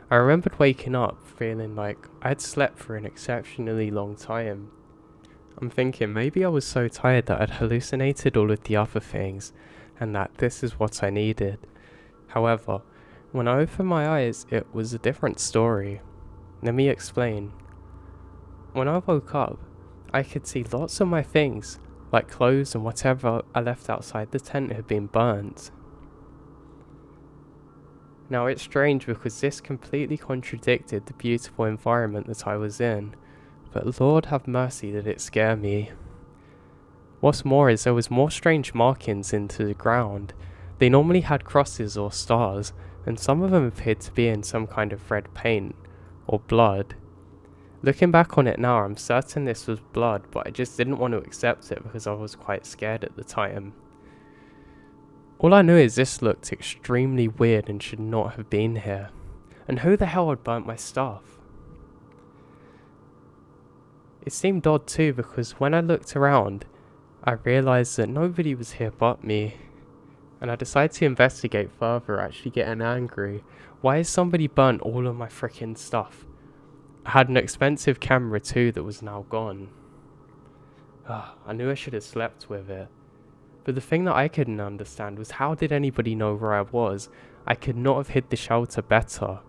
I remembered waking up feeling like I had slept for an exceptionally long time. I'm thinking maybe I was so tired that I'd hallucinated all of the other things, and that this is what I needed. However, when I opened my eyes, it was a different story. Let me explain. When I woke up, I could see lots of my things, like clothes and whatever I left outside the tent had been burnt. Now it's strange because this completely contradicted the beautiful environment that I was in, but Lord have mercy did it scare me. What's more is there was more strange markings into the ground. They normally had crosses or stars, and some of them appeared to be in some kind of red paint, or blood. Looking back on it now, I'm certain this was blood, but I just didn't want to accept it because I was quite scared at the time. All I knew is this looked extremely weird and should not have been here. And who the hell had burnt my stuff? It seemed odd too because when I looked around, I realised that nobody was here but me. And I decided to investigate further, actually getting angry. Why has somebody burnt all of my freaking stuff? I had an expensive camera too that was now gone. I knew I should have slept with it. But the thing that I couldn't understand was how did anybody know where I was? I could not have hid the shelter better.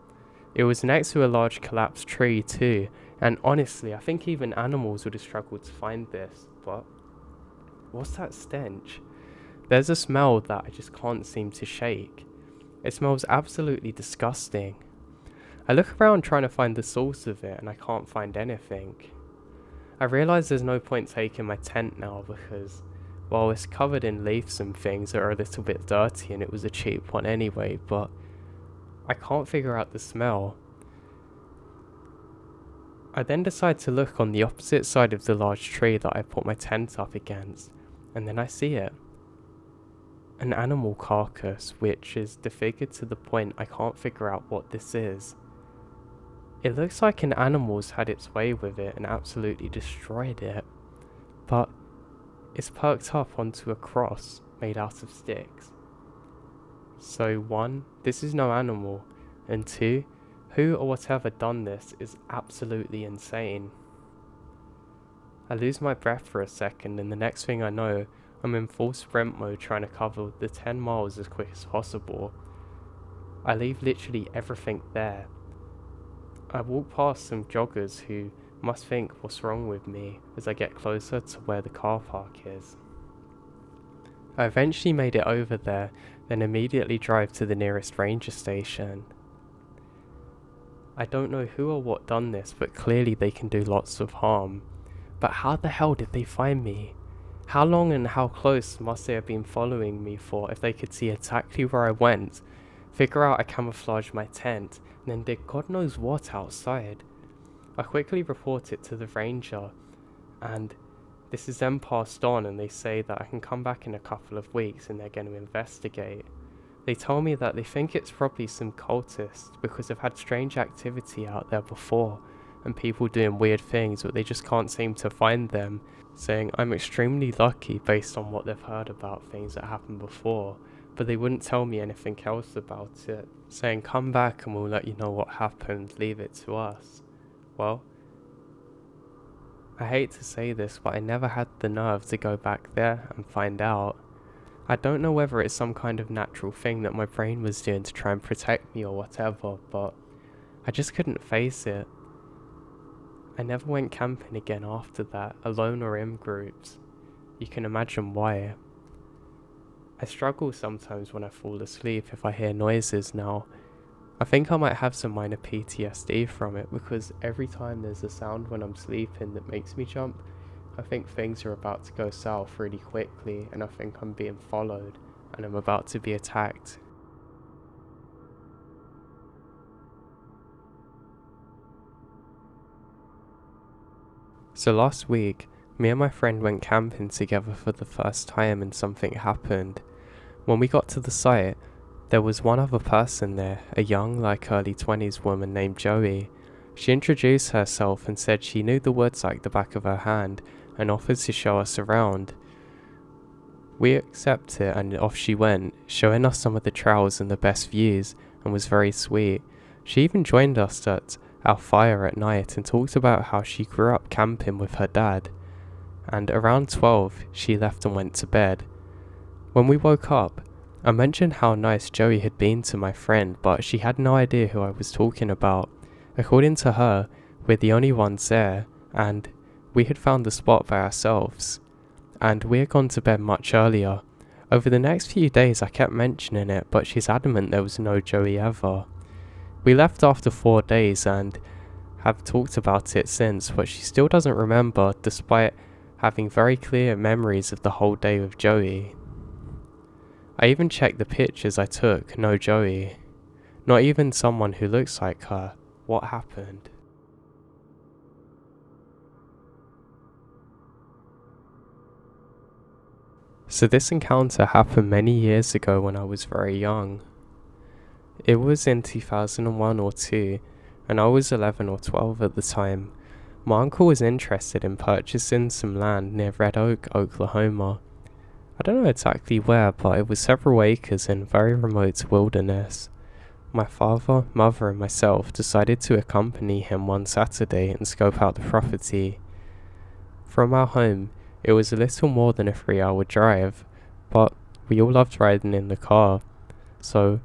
It was next to a large collapsed tree too, and honestly I think even animals would have struggled to find this, but what's that stench? There's a smell that I just can't seem to shake. It smells absolutely disgusting. I look around trying to find the source of it and I can't find anything. I realise there's no point taking my tent now because, well, it's covered in leaves and things that are a little bit dirty and it was a cheap one anyway, but I can't figure out the smell. I then decide to look on the opposite side of the large tree that I put my tent up against, and then I see it. An animal carcass which is disfigured to the point I can't figure out what this is. It looks like an animal's had its way with it and absolutely destroyed it, but it's perked up onto a cross made out of sticks. So 1, this is no animal, and 2, who or whatever done this is absolutely insane. I lose my breath for a second and the next thing I know, I'm in full sprint mode trying to cover the 10 miles as quick as possible. I leave literally everything there. I walk past some joggers who must think what's wrong with me as I get closer to where the car park is. I eventually made it over there, then immediately drive to the nearest ranger station. I don't know who or what done this, but clearly they can do lots of harm. But how the hell did they find me? How long and how close must they have been following me for if they could see exactly where I went, figure out I camouflaged my tent, and then did God knows what outside? I quickly report it to the ranger, and this is then passed on and they say that I can come back in a couple of weeks and they're going to investigate. They tell me that they think it's probably some cultists because they've had strange activity out there before and people doing weird things but they just can't seem to find them, saying I'm extremely lucky based on what they've heard about things that happened before, but they wouldn't tell me anything else about it, saying come back and we'll let you know what happened, leave it to us. Well, I hate to say this, but I never had the nerve to go back there and find out. I don't know whether it's some kind of natural thing that my brain was doing to try and protect me or whatever, but I just couldn't face it. I never went camping again after that, alone or in groups. You can imagine why. I struggle sometimes when I fall asleep if I hear noises now. I think I might have some minor PTSD from it because every time there's a sound when I'm sleeping that makes me jump, I think things are about to go south really quickly and I think I'm being followed and I'm about to be attacked. So last week, me and my friend went camping together for the first time and something happened. When we got to the site, there was one other person there, a young, like early 20s woman named Joey. She introduced herself and said she knew the woods like the back of her hand and offered to show us around. We accepted and off she went, showing us some of the trails and the best views, and was very sweet. She even joined us at our fire at night and talked about how she grew up camping with her dad. And around 12, she left and went to bed. When we woke up, I mentioned how nice Joey had been to my friend, but she had no idea who I was talking about. According to her, we're the only ones there, and we had found the spot by ourselves. And we had gone to bed much earlier. Over the next few days I kept mentioning it, but she's adamant there was no Joey ever. We left after 4 days and have talked about it since, but she still doesn't remember despite having very clear memories of the whole day with Joey. I even checked the pictures I took, no Joey. Not even someone who looks like her. What happened? So this encounter happened many years ago when I was very young. It was in 2001 or 2, and I was 11 or 12 at the time. My uncle was interested in purchasing some land near Red Oak, Oklahoma. I don't know exactly where, but it was several acres in very remote wilderness. My father, mother and myself decided to accompany him one Saturday and scope out the property. From our home, it was a little more than a 3-hour drive, but we all loved riding in the car. So,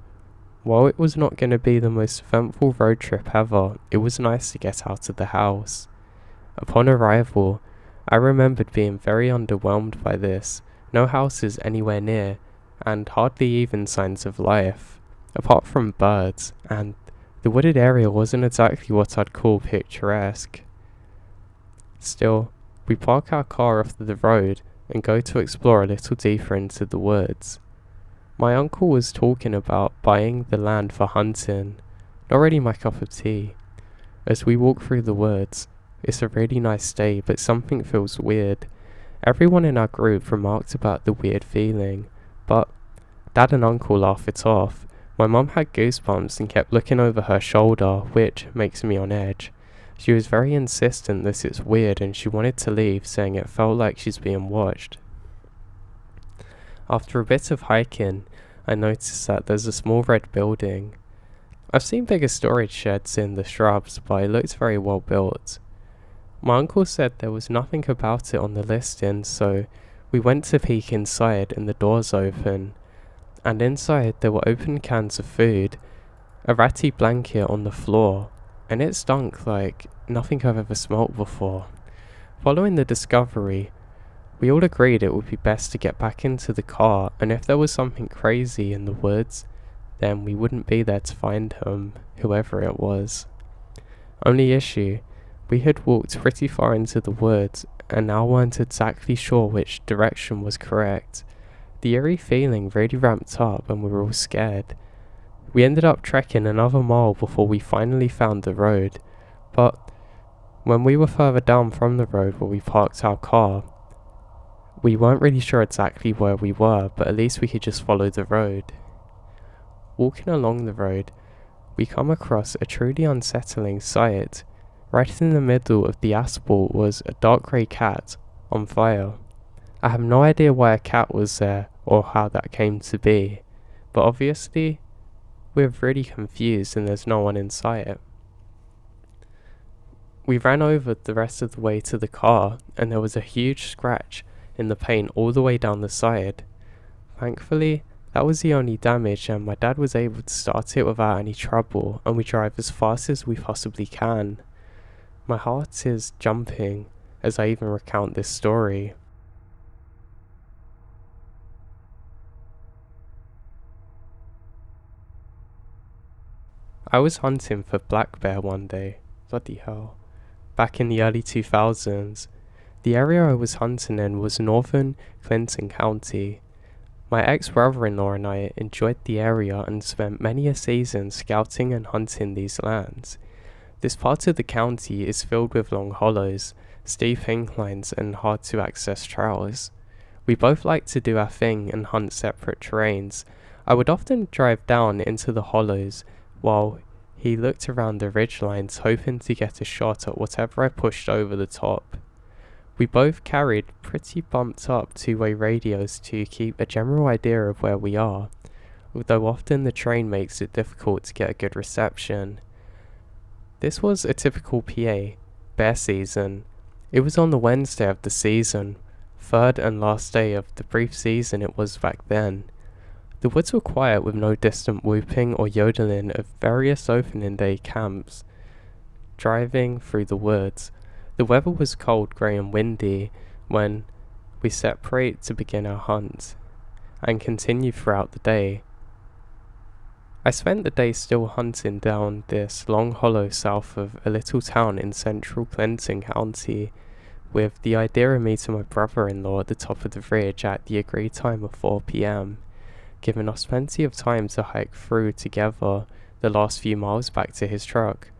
while it was not going to be the most eventful road trip ever, it was nice to get out of the house. Upon arrival, I remembered being very underwhelmed by this. No houses anywhere near, and hardly even signs of life, apart from birds, and the wooded area wasn't exactly what I'd call picturesque. Still, we park our car off the road and go to explore a little deeper into the woods. My uncle was talking about buying the land for hunting, not really my cup of tea. As we walk through the woods, it's a really nice day, but something feels weird. Everyone in our group remarked about the weird feeling, but Dad and Uncle laugh it off. My mum had goosebumps and kept looking over her shoulder, which makes me on edge. She was very insistent that it's weird and she wanted to leave, saying it felt like she's being watched. After a bit of hiking, I noticed that there's a small red building. I've seen bigger storage sheds in the shrubs, but it looked very well built. My uncle said there was nothing about it on the listing, so we went to peek inside and the doors open. And inside there were open cans of food, a ratty blanket on the floor, and it stunk like nothing I've ever smelt before. Following the discovery, we all agreed it would be best to get back into the car, and if there was something crazy in the woods, then we wouldn't be there to find him, whoever it was. Only issue, we had walked pretty far into the woods, and now weren't exactly sure which direction was correct. The eerie feeling really ramped up and we were all scared. We ended up trekking another mile before we finally found the road, but when we were further down from the road where we parked our car, we weren't really sure exactly where we were, but at least we could just follow the road. Walking along the road, we come across a truly unsettling sight. Right in the middle of the asphalt was a dark grey cat on fire. I have no idea why a cat was there or how that came to be, but obviously we're really confused and there's no one in sight. We ran over the rest of the way to the car and there was a huge scratch in the paint all the way down the side. Thankfully, that was the only damage and my dad was able to start it without any trouble, and we drive as fast as we possibly can. My heart is jumping as I even recount this story. I was hunting for black bear one day, bloody hell, back in the early 2000s. The area I was hunting in was northern Clinton County. My ex-brother-in-law and I enjoyed the area and spent many a season scouting and hunting these lands. This part of the county is filled with long hollows, steep inclines and hard to access trails. We both like to do our thing and hunt separate terrains. I would often drive down into the hollows while he looked around the ridgelines hoping to get a shot at whatever I pushed over the top. We both carried pretty bumped up two-way radios to keep a general idea of where we are, although often the terrain makes it difficult to get a good reception. This was a typical PA, bear season. It was on the Wednesday of the season, third and last day of the brief season it was back then. The woods were quiet with no distant whooping or yodeling of various opening day camps. Driving through the woods, the weather was cold, grey and windy when we separate to begin our hunt. and continued throughout the day. I spent the day still hunting down this long hollow south of a little town in central Clinton County, with the idea of meeting my brother-in-law at the top of the ridge at the agreed time of 4 p.m, giving us plenty of time to hike through together the last few miles back to his truck.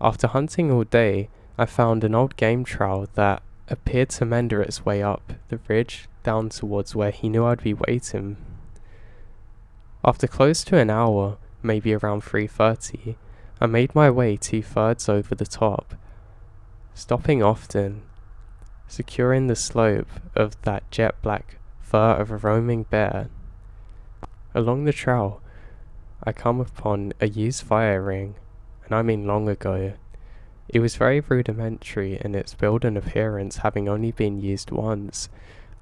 After hunting all day, I found an old game trail that appeared to meander its way up the ridge down towards where he knew I'd be waiting. After close to an hour, maybe around 3:30, I made my way 2/3 over the top, stopping often, securing the slope of that jet black fur of a roaming bear. Along the trail, I come upon a used fire ring, and I mean long ago. It was very rudimentary in its build and appearance, having only been used once.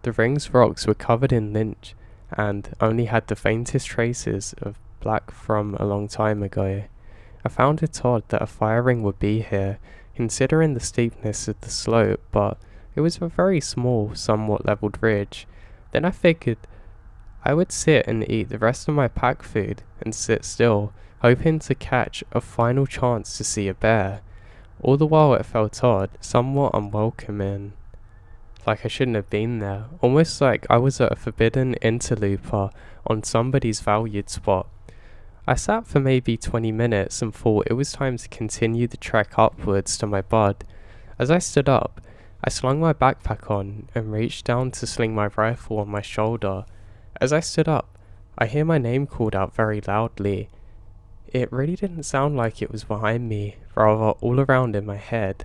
The ring's rocks were covered in lint and only had the faintest traces of black from a long time ago. I found it odd that a fire ring would be here, considering the steepness of the slope, but it was a very small, somewhat levelled ridge. Then I figured I would sit and eat the rest of my pack food and sit still, hoping to catch a final chance to see a bear. All the while it felt odd, somewhat unwelcoming, like I shouldn't have been there, almost like I was at a forbidden interloper on somebody's valued spot. I sat for maybe 20 minutes and thought it was time to continue the trek upwards to my bud. As I stood up, I slung my backpack on and reached down to sling my rifle on my shoulder. As I stood up, I hear my name called out very loudly. It really didn't sound like it was behind me, rather all around in my head.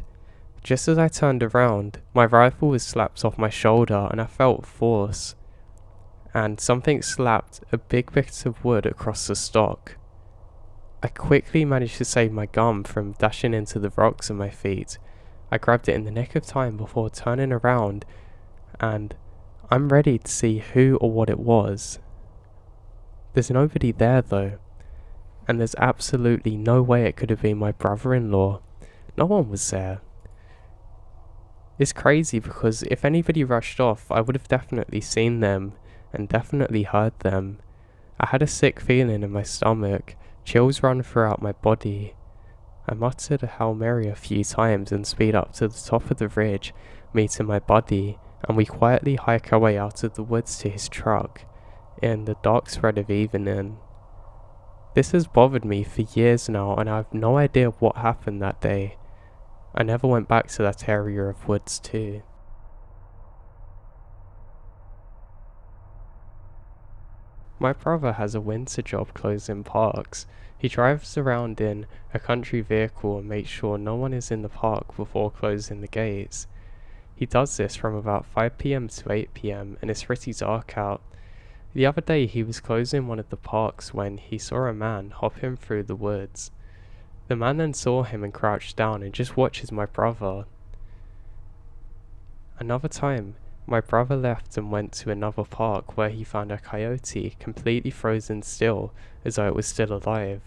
Just as I turned around, my rifle was slapped off my shoulder and I felt force, and something slapped a big bit of wood across the stock. I quickly managed to save my gun from dashing into the rocks at my feet. I grabbed it in the nick of time before turning around, and I'm ready to see who or what it was. There's nobody there though, and there's absolutely no way it could have been my brother-in-law. No one was there. It's crazy because if anybody rushed off, I would have definitely seen them and definitely heard them. I had a sick feeling in my stomach, chills run throughout my body. I muttered a Hail Mary a few times and speed up to the top of the ridge, meeting my buddy, and we quietly hike our way out of the woods to his truck, in the dark spread of evening. This has bothered me for years now, and I have no idea what happened that day. I never went back to that area of woods too. My brother has a winter job closing parks. He drives around in a country vehicle and makes sure no one is in the park before closing the gates. He does this from about 5 p.m. to 8 p.m. and it's pretty dark out. The other day he was closing one of the parks when he saw a man hopping through the woods. The man then saw him and crouched down and just watches my brother. Another time, my brother left and went to another park where he found a coyote completely frozen still as though it was still alive.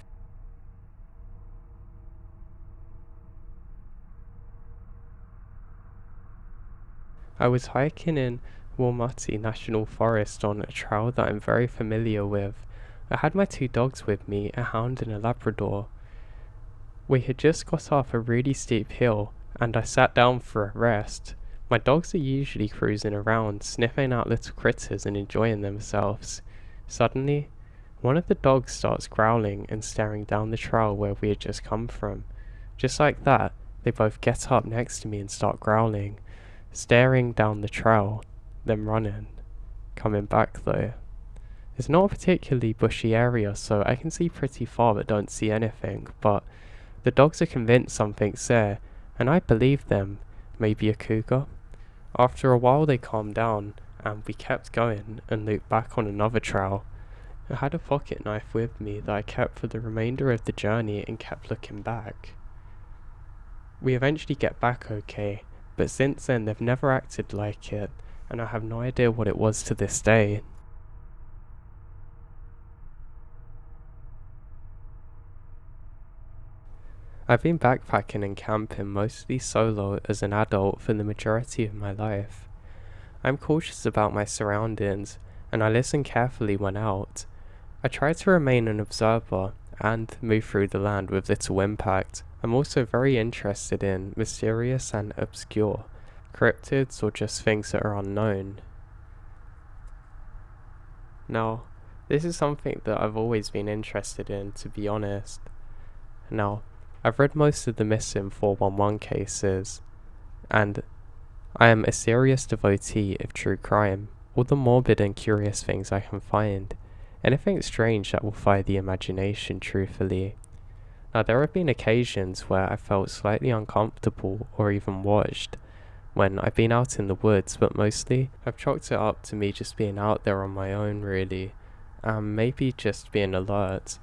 I was hiking in Walmutty National Forest on a trail that I'm very familiar with. I had my 2 dogs with me, a hound and a Labrador. We had just got up a really steep hill and I sat down for a rest. My dogs are usually cruising around, sniffing out little critters and enjoying themselves. Suddenly, one of the dogs starts growling and staring down the trail where we had just come from. Just like that, they both get up next to me and start growling, staring down the trail, then running. Coming back though. It's not a particularly bushy area, so I can see pretty far but don't see anything, but the dogs are convinced something's there, and I believe them. Maybe a cougar? After a while they calmed down, and we kept going and looped back on another trail. I had a pocket knife with me that I kept for the remainder of the journey and kept looking back. We eventually get back okay, but since then they've never acted like it, and I have no idea what it was to this day. I've been backpacking and camping mostly solo as an adult for the majority of my life. I'm cautious about my surroundings, and I listened carefully when out. I tried to remain an observer and move through the land with little impact. I'm also very interested in mysterious and obscure cryptids or just things that are unknown. Now, this is something that I've always been interested in, to be honest. Now, I've read most of the missing 411 cases, and I am a serious devotee of true crime, all the morbid and curious things I can find. Anything strange that will fire the imagination, truthfully. Now, there have been occasions where I felt slightly uncomfortable or even watched when I've been out in the woods, but mostly I've chalked it up to me just being out there on my own, really, and maybe just being alert.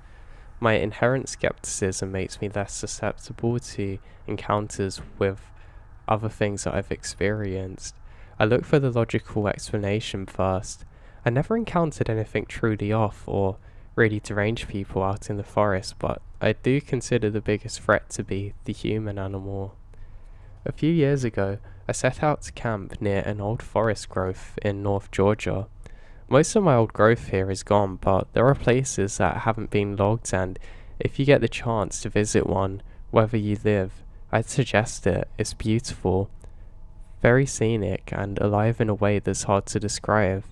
My inherent skepticism makes me less susceptible to encounters with other things that I've experienced. I look for the logical explanation first. I never encountered anything truly off or really deranged people out in the forest, but I do consider the biggest threat to be the human animal. A few years ago, I set out to camp near an old forest growth in North Georgia. Most of my old growth here is gone, but there are places that haven't been logged, and if you get the chance to visit one, wherever you live, I'd suggest it. It's beautiful, very scenic, and alive in a way that's hard to describe.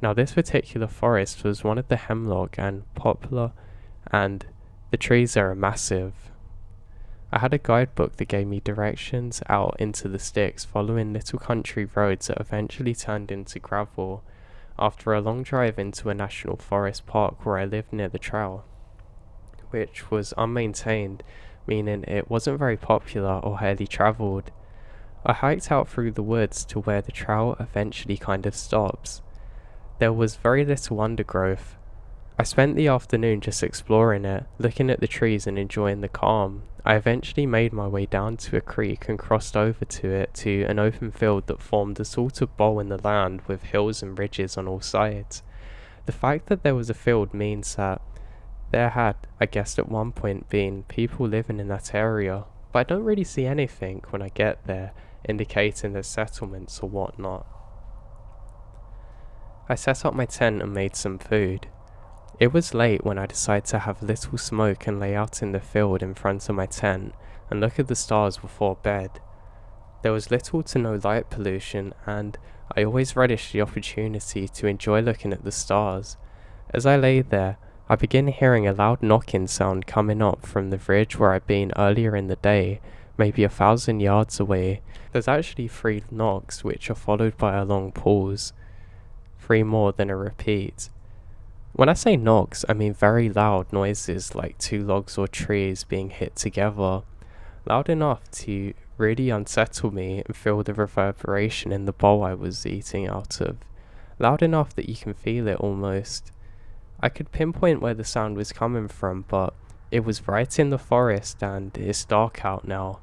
Now, this particular forest was one of the hemlock and poplar, and the trees there are massive. I had a guidebook that gave me directions out into the sticks, following little country roads that eventually turned into gravel after a long drive into a national forest park where I lived near the trail, which was unmaintained, meaning it wasn't very popular or highly travelled. I hiked out through the woods to where the trail eventually kind of stops. There was very little undergrowth. I spent the afternoon just exploring it, looking at the trees and enjoying the calm. I eventually made my way down to a creek and crossed over to it to an open field that formed a sort of bowl in the land with hills and ridges on all sides. The fact that there was a field means that there had, I guessed at one point, been people living in that area, but I don't really see anything when I get there indicating there's settlements or whatnot. I set up my tent and made some food. It was late when I decided to have a little smoke and lay out in the field in front of my tent and look at the stars before bed. There was little to no light pollution, and I always relished the opportunity to enjoy looking at the stars. As I lay there, I began hearing a loud knocking sound coming up from the ridge where I'd been earlier in the day, maybe 1,000 yards away. There's actually 3 knocks, which are followed by a long pause. 3 more than a repeat. When I say knocks, I mean very loud noises like 2 logs or trees being hit together, loud enough to really unsettle me and feel the reverberation in the bowl I was eating out of, loud enough that you can feel it almost. I could pinpoint where the sound was coming from, but it was right in the forest and it's dark out now.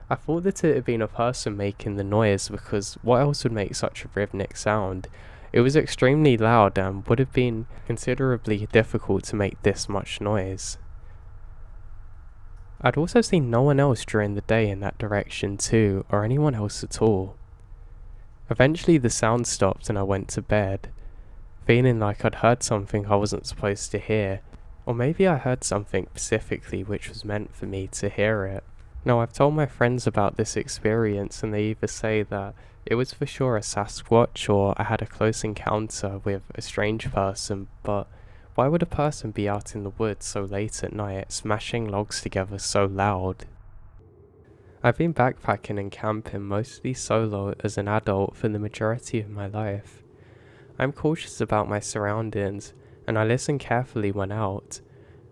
I thought that it had been a person making the noise, because what else would make such a rhythmic sound? It was extremely loud and would have been considerably difficult to make this much noise. I'd also seen no one else during the day in that direction too, or anyone else at all. Eventually the sound stopped and I went to bed, feeling like I'd heard something I wasn't supposed to hear, or maybe I heard something specifically which was meant for me to hear it. Now, I've told my friends about this experience and they either say that it was for sure a Sasquatch or I had a close encounter with a strange person, but why would a person be out in the woods so late at night, smashing logs together so loud? I've been backpacking and camping mostly solo as an adult for the majority of my life. I'm cautious about my surroundings and I listen carefully when out.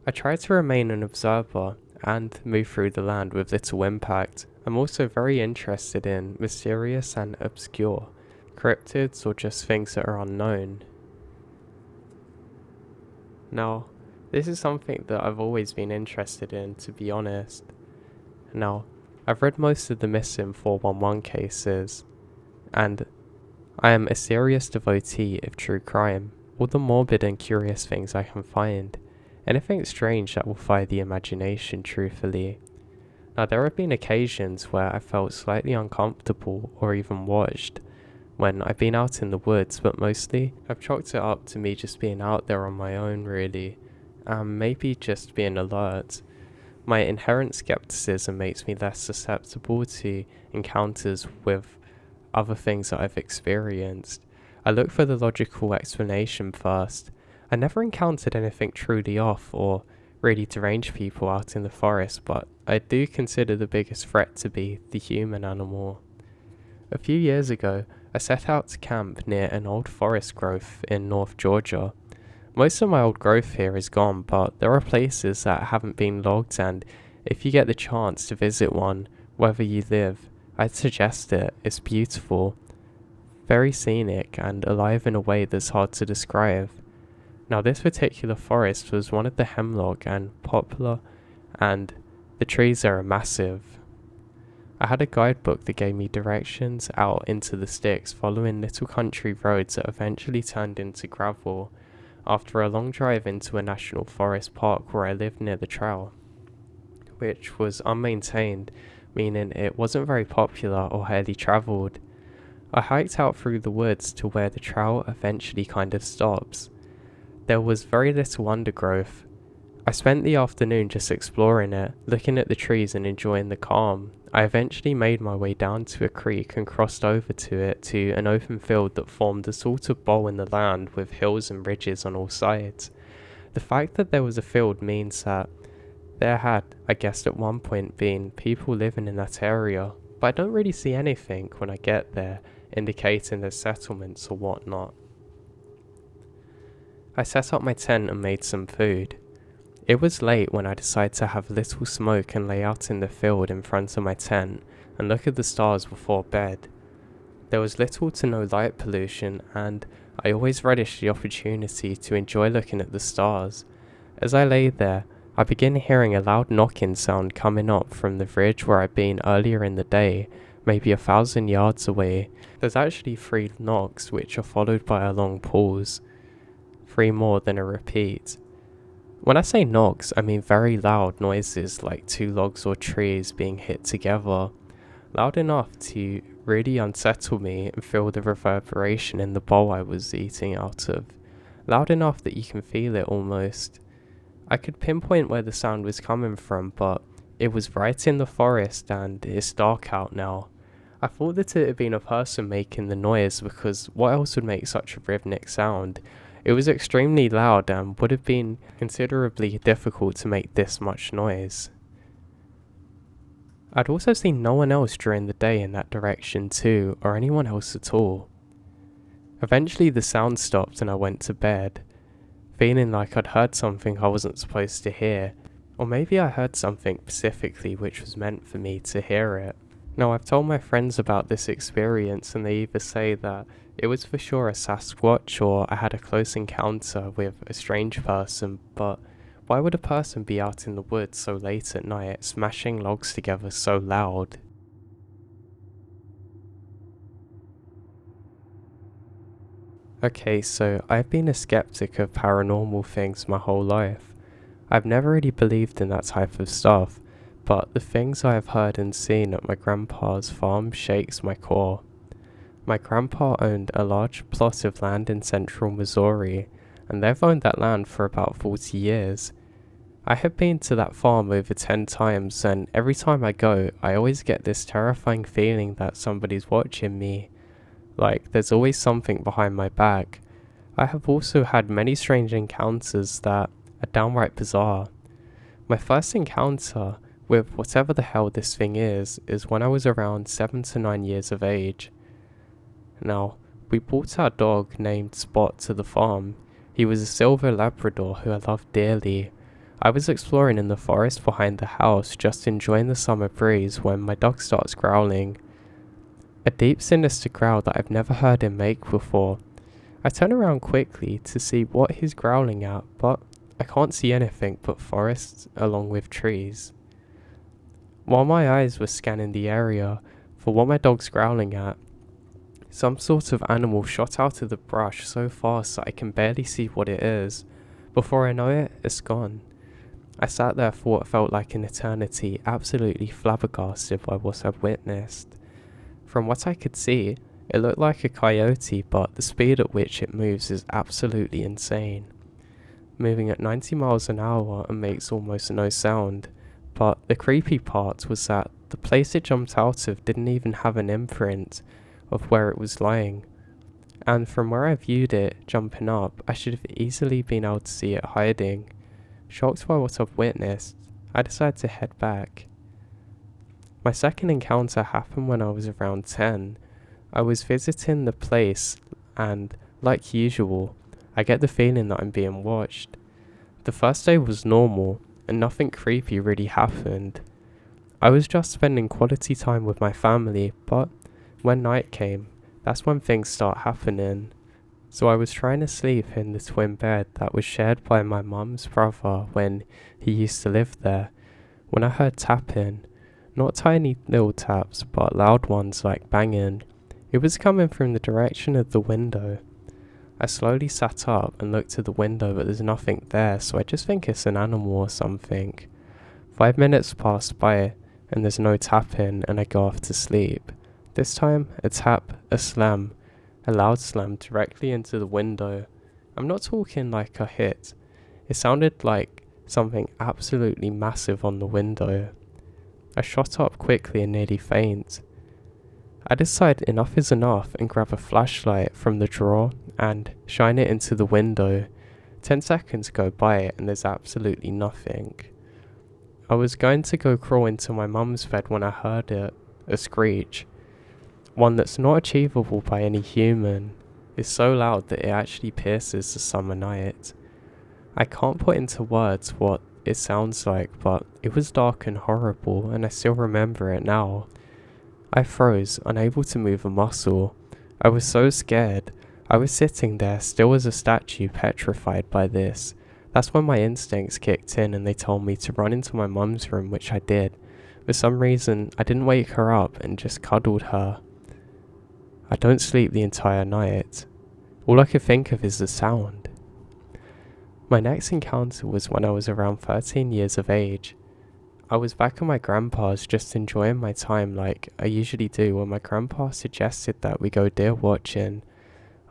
I try to remain an observer and move through the land with little impact. I'm also very interested in mysterious and obscure cryptids or just things that are unknown. Now, this is something that I've always been interested in, to be honest. Now, I've read most of the missing 411 cases, and I am a serious devotee of true crime, all the morbid and curious things I can find. Anything strange that will fire the imagination, truthfully. Now, there have been occasions where I felt slightly uncomfortable or even watched when I've been out in the woods, but mostly I've chalked it up to me just being out there on my own really, and maybe just being alert. My inherent skepticism makes me less susceptible to encounters with other things that I've experienced. I look for the logical explanation first. I never encountered anything truly off or really deranged people out in the forest, but I do consider the biggest threat to be the human animal. A few years ago, I set out to camp near an old forest growth in North Georgia. Most of my old growth here is gone, but there are places that haven't been logged, and if you get the chance to visit one, wherever you live, I'd suggest it. It's beautiful, very scenic, and alive in a way that's hard to describe. Now, this particular forest was one of the hemlock and poplar, and the trees there are massive. I had a guidebook that gave me directions out into the sticks, following little country roads that eventually turned into gravel after a long drive into a national forest park where I lived near the trail, which was unmaintained, meaning it wasn't very popular or highly travelled. I hiked out through the woods to where the trail eventually kind of stops. There was very little undergrowth. I spent the afternoon just exploring it, looking at the trees and enjoying the calm. I eventually made my way down to a creek and crossed over to it to an open field that formed a sort of bowl in the land with hills and ridges on all sides. The fact that there was a field means that there had, I guessed at one point, been people living in that area, but I don't really see anything when I get there indicating there's settlements or whatnot. I set up my tent and made some food. It was late when I decided to have a little smoke and lay out in the field in front of my tent and look at the stars before bed. There was little to no light pollution, and I always relished the opportunity to enjoy looking at the stars. As I lay there, I began hearing a loud knocking sound coming up from the ridge where I'd been earlier in the day, maybe 1,000 yards away. There's actually 3 knocks, which are followed by a long pause. 3 more than a repeat. When I say knocks, I mean very loud noises like 2 logs or trees being hit together. Loud enough to really unsettle me and feel the reverberation in the bowl I was eating out of. Loud enough that you can feel it almost. I could pinpoint where the sound was coming from, but it was right in the forest and it's dark out now. I thought that it had been a person making the noise, because what else would make such a rhythmic sound? It was extremely loud and would have been considerably difficult to make this much noise. I'd also seen no one else during the day in that direction too, or anyone else at all. Eventually the sound stopped and I went to bed, feeling like I'd heard something I wasn't supposed to hear, or maybe I heard something specifically which was meant for me to hear it. Now, I've told my friends about this experience and they either say that it was for sure a Sasquatch or I had a close encounter with a strange person, but why would a person be out in the woods so late at night smashing logs together so loud? Okay, so I've been a skeptic of paranormal things my whole life. I've never really believed in that type of stuff, but the things I have heard and seen at my grandpa's farm shakes my core. My grandpa owned a large plot of land in central Missouri, and they've owned that land for about 40 years. I have been to that farm over 10 times, and every time I go, I always get this terrifying feeling that somebody's watching me. Like, there's always something behind my back. I have also had many strange encounters that are downright bizarre. My first encounter with whatever the hell this thing is when I was around 7 to 9 years of age. Now, we brought our dog named Spot to the farm. He was a silver Labrador who I loved dearly. I was exploring in the forest behind the house, just enjoying the summer breeze, when my dog starts growling. A deep, sinister growl that I've never heard him make before. I turn around quickly to see what he's growling at, but I can't see anything but forests along with trees. While my eyes were scanning the area for what my dog's growling at, some sort of animal shot out of the brush so fast that I can barely see what it is. Before I know it, it's gone. I sat there for what felt like an eternity, absolutely flabbergasted by what I'd witnessed. From what I could see, It looked like a coyote, but the speed at which it moves is absolutely insane. Moving at 90 miles an hour and makes almost no sound. But the creepy part was that the place it jumped out of didn't even have an imprint of where it was lying. And from where I viewed it jumping up, I should have easily been able to see it hiding. Shocked by what I've witnessed, I decided to head back. My second encounter happened when I was around 10. I was visiting the place and, like usual, I get the feeling that I'm being watched. The first day was normal and nothing creepy really happened. I was just spending quality time with my family, but when night came, that's when things start happening. So I was trying to sleep in the twin bed that was shared by my mum's brother when he used to live there, when I heard tapping. Not tiny little taps, but loud ones like banging. It was coming from the direction of the window. I slowly sat up and looked to the window, but there's nothing there, so I just think it's an animal or something. 5 minutes pass by and there's no tapping, and I go off to sleep. This time, a tap, a slam, a loud slam directly into the window. I'm not talking like a hit. It sounded like something absolutely massive on the window. I shot up quickly and nearly faint. I decide enough is enough and grab a flashlight from the drawer and shine it into the window. 10 seconds go by and there's absolutely nothing. I was going to go crawl into my mum's bed when I heard it, a screech. One that's not achievable by any human. It's so loud that it actually pierces the summer night. I can't put into words what it sounds like, but it was dark and horrible, and I still remember it now. I froze, unable to move a muscle. I was so scared. I was sitting there, still as a statue, petrified by this. That's when my instincts kicked in and they told me to run into my mum's room, which I did. For some reason, I didn't wake her up and just cuddled her. I don't sleep the entire night. All I could think of is the sound. My next encounter was when I was around 13 years of age. I was back at my grandpa's just enjoying my time like I usually do when my grandpa suggested that we go deer watching.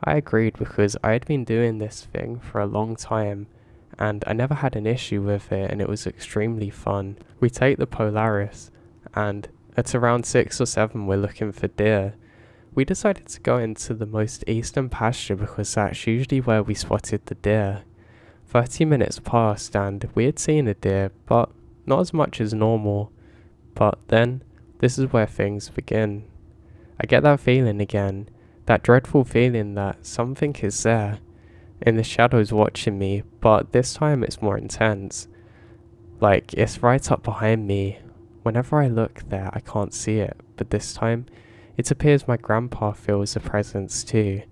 I agreed because I had been doing this thing for a long time and I never had an issue with it and it was extremely fun. We take the Polaris and at around 6 or 7 we're looking for deer. We decided to go into the most eastern pasture because that's usually where we spotted the deer. 30 minutes passed and we had seen a deer, but not as much as normal. But then, this is where things begin. I get that feeling again, that dreadful feeling that something is there, in the shadows watching me, but this time it's more intense. Like, it's right up behind me. Whenever I look there, I can't see it, but this time, it appears my grandpa feels a presence too.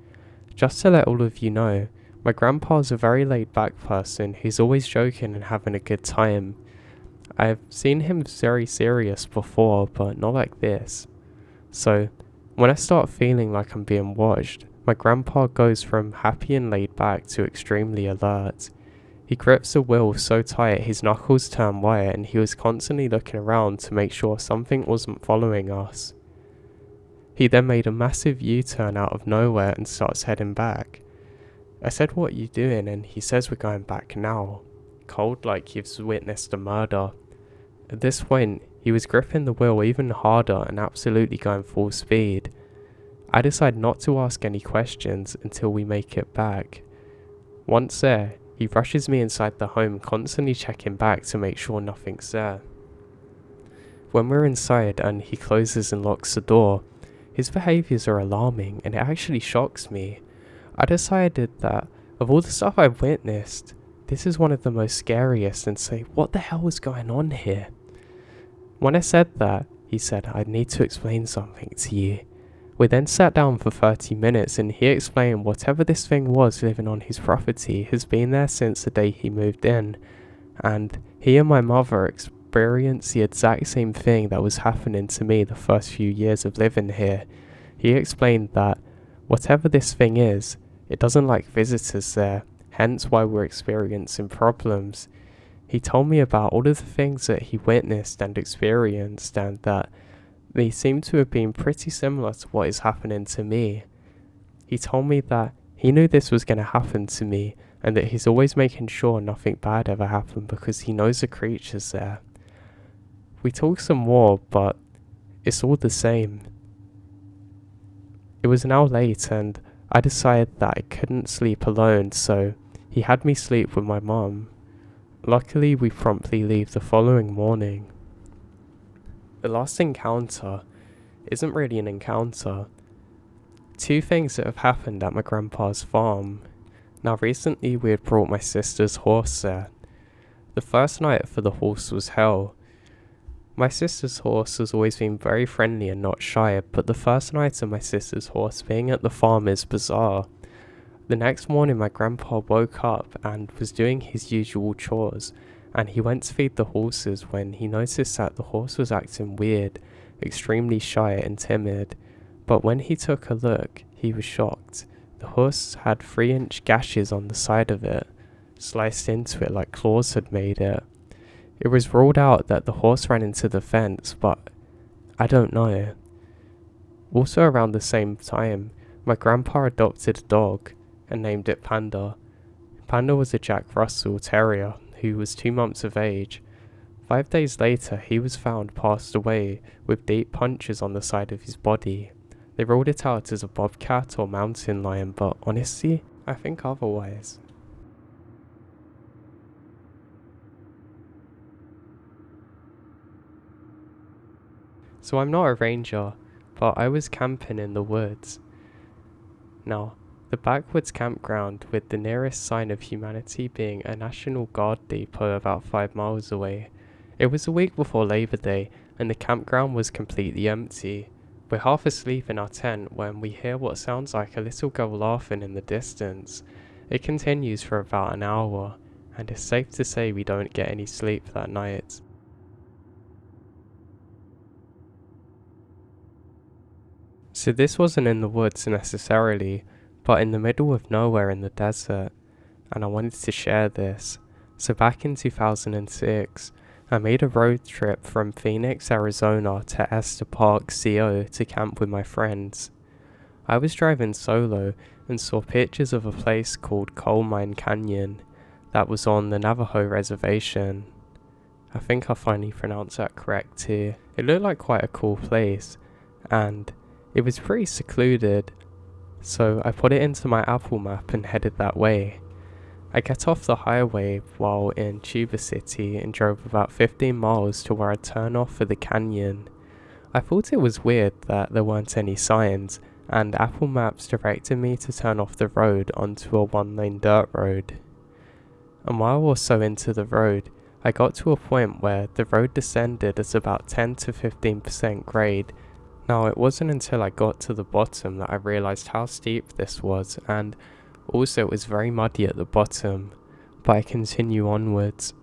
Just to let all of you know, my grandpa's a very laid-back person who's always joking and having a good time. I've seen him very serious before, but not like this. So, when I start feeling like I'm being watched, my grandpa goes from happy and laid back to extremely alert. He grips the wheel so tight his knuckles turn white and he was constantly looking around to make sure something wasn't following us. He then made a massive U-turn out of nowhere and starts heading back. I said, "What are you doing?" and he says, "We're going back now." Cold like he's witnessed a murder. At this point, he was gripping the wheel even harder and absolutely going full speed. I decide not to ask any questions until we make it back. Once there, he rushes me inside the home, constantly checking back to make sure nothing's there. When we're inside and he closes and locks the door, his behaviours are alarming and it actually shocks me. I decided that, of all the stuff I've witnessed, this is one of the most scariest and say, what the hell is going on here? When I said that, he said, "I need to explain something to you." We then sat down for 30 minutes and he explained whatever this thing was living on his property has been there since the day he moved in, and he and my mother experienced the exact same thing that was happening to me the first few years of living here. He explained that whatever this thing is, it doesn't like visitors there, hence why we're experiencing problems. He told me about all of the things that he witnessed and experienced and that They seem to have been pretty similar to what is happening to me. He told me that he knew this was going to happen to me and that he's always making sure nothing bad ever happened because he knows the creature's there. We talked some more, but it's all the same. It was now late and I decided that I couldn't sleep alone, so he had me sleep with my mum. Luckily, we promptly leave the following morning. The last encounter isn't really an encounter. Two things that have happened at my grandpa's farm. Now recently we had brought my sister's horse there. The first night for the horse was hell. My sister's horse has always been very friendly and not shy, but the first night of my sister's horse being at the farm is bizarre. The next morning my grandpa woke up and was doing his usual chores, and he went to feed the horses when he noticed that the horse was acting weird, extremely shy and timid. But when he took a look, he was shocked. The horse had 3-inch gashes on the side of it, sliced into it like claws had made it. It was ruled out that the horse ran into the fence, but I don't know. Also around the same time, my grandpa adopted a dog and named it Panda. Panda was a Jack Russell Terrier who was 2 months of age. 5 days later, he was found passed away with deep punches on the side of his body. They ruled it out as a bobcat or mountain lion, but honestly, I think otherwise. So I'm not a ranger, but I was camping in the woods. Now, the backwoods campground with the nearest sign of humanity being a National Guard depot about 5 miles away. It was a week before Labor Day and the campground was completely empty. We're half asleep in our tent when we hear what sounds like a little girl laughing in the distance. It continues for about an hour, and it's safe to say we don't get any sleep that night. So this wasn't in the woods necessarily, but in the middle of nowhere in the desert, and I wanted to share this. So back in 2006, I made a road trip from Phoenix, Arizona to Estes Park, CO to camp with my friends. I was driving solo and saw pictures of a place called Coal Mine Canyon that was on the Navajo reservation. I think I finally pronounced that correct too. It looked like quite a cool place and it was pretty secluded, so I put it into my Apple map and headed that way. I get off the highway while in Tuba City and drove about 15 miles to where I'd turn off for the canyon. I thought it was weird that there weren't any signs, and Apple Maps directed me to turn off the road onto a 1-lane dirt road. A mile or so into the road, I got to a point where the road descended at about 10 to 15% grade. Now it wasn't until I got to the bottom that I realised how steep this was, and also it was very muddy at the bottom, but I continue onwards.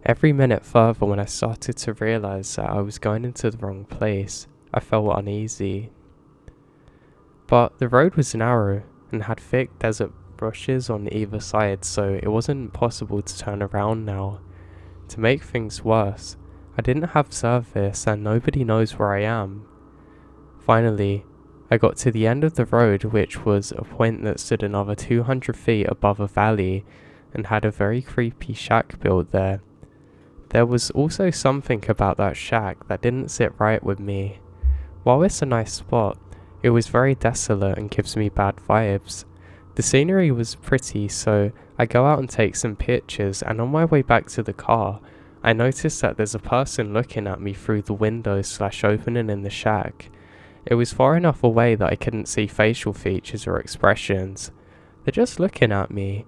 Every minute further when I started to realise that I was going into the wrong place, I felt uneasy. But the road was narrow and had thick desert bushes on either side, so it wasn't possible to turn around now. To make things worse, I didn't have service and nobody knows where I am. Finally, I got to the end of the road, which was a point that stood another 200 feet above a valley and had a very creepy shack built there. There was also something about that shack that didn't sit right with me. While it's a nice spot, it was very desolate and gives me bad vibes. The scenery was pretty, so I go out and take some pictures, and on my way back to the car, I noticed that there's a person looking at me through the window/opening in the shack. It was far enough away that I couldn't see facial features or expressions. They're just looking at me.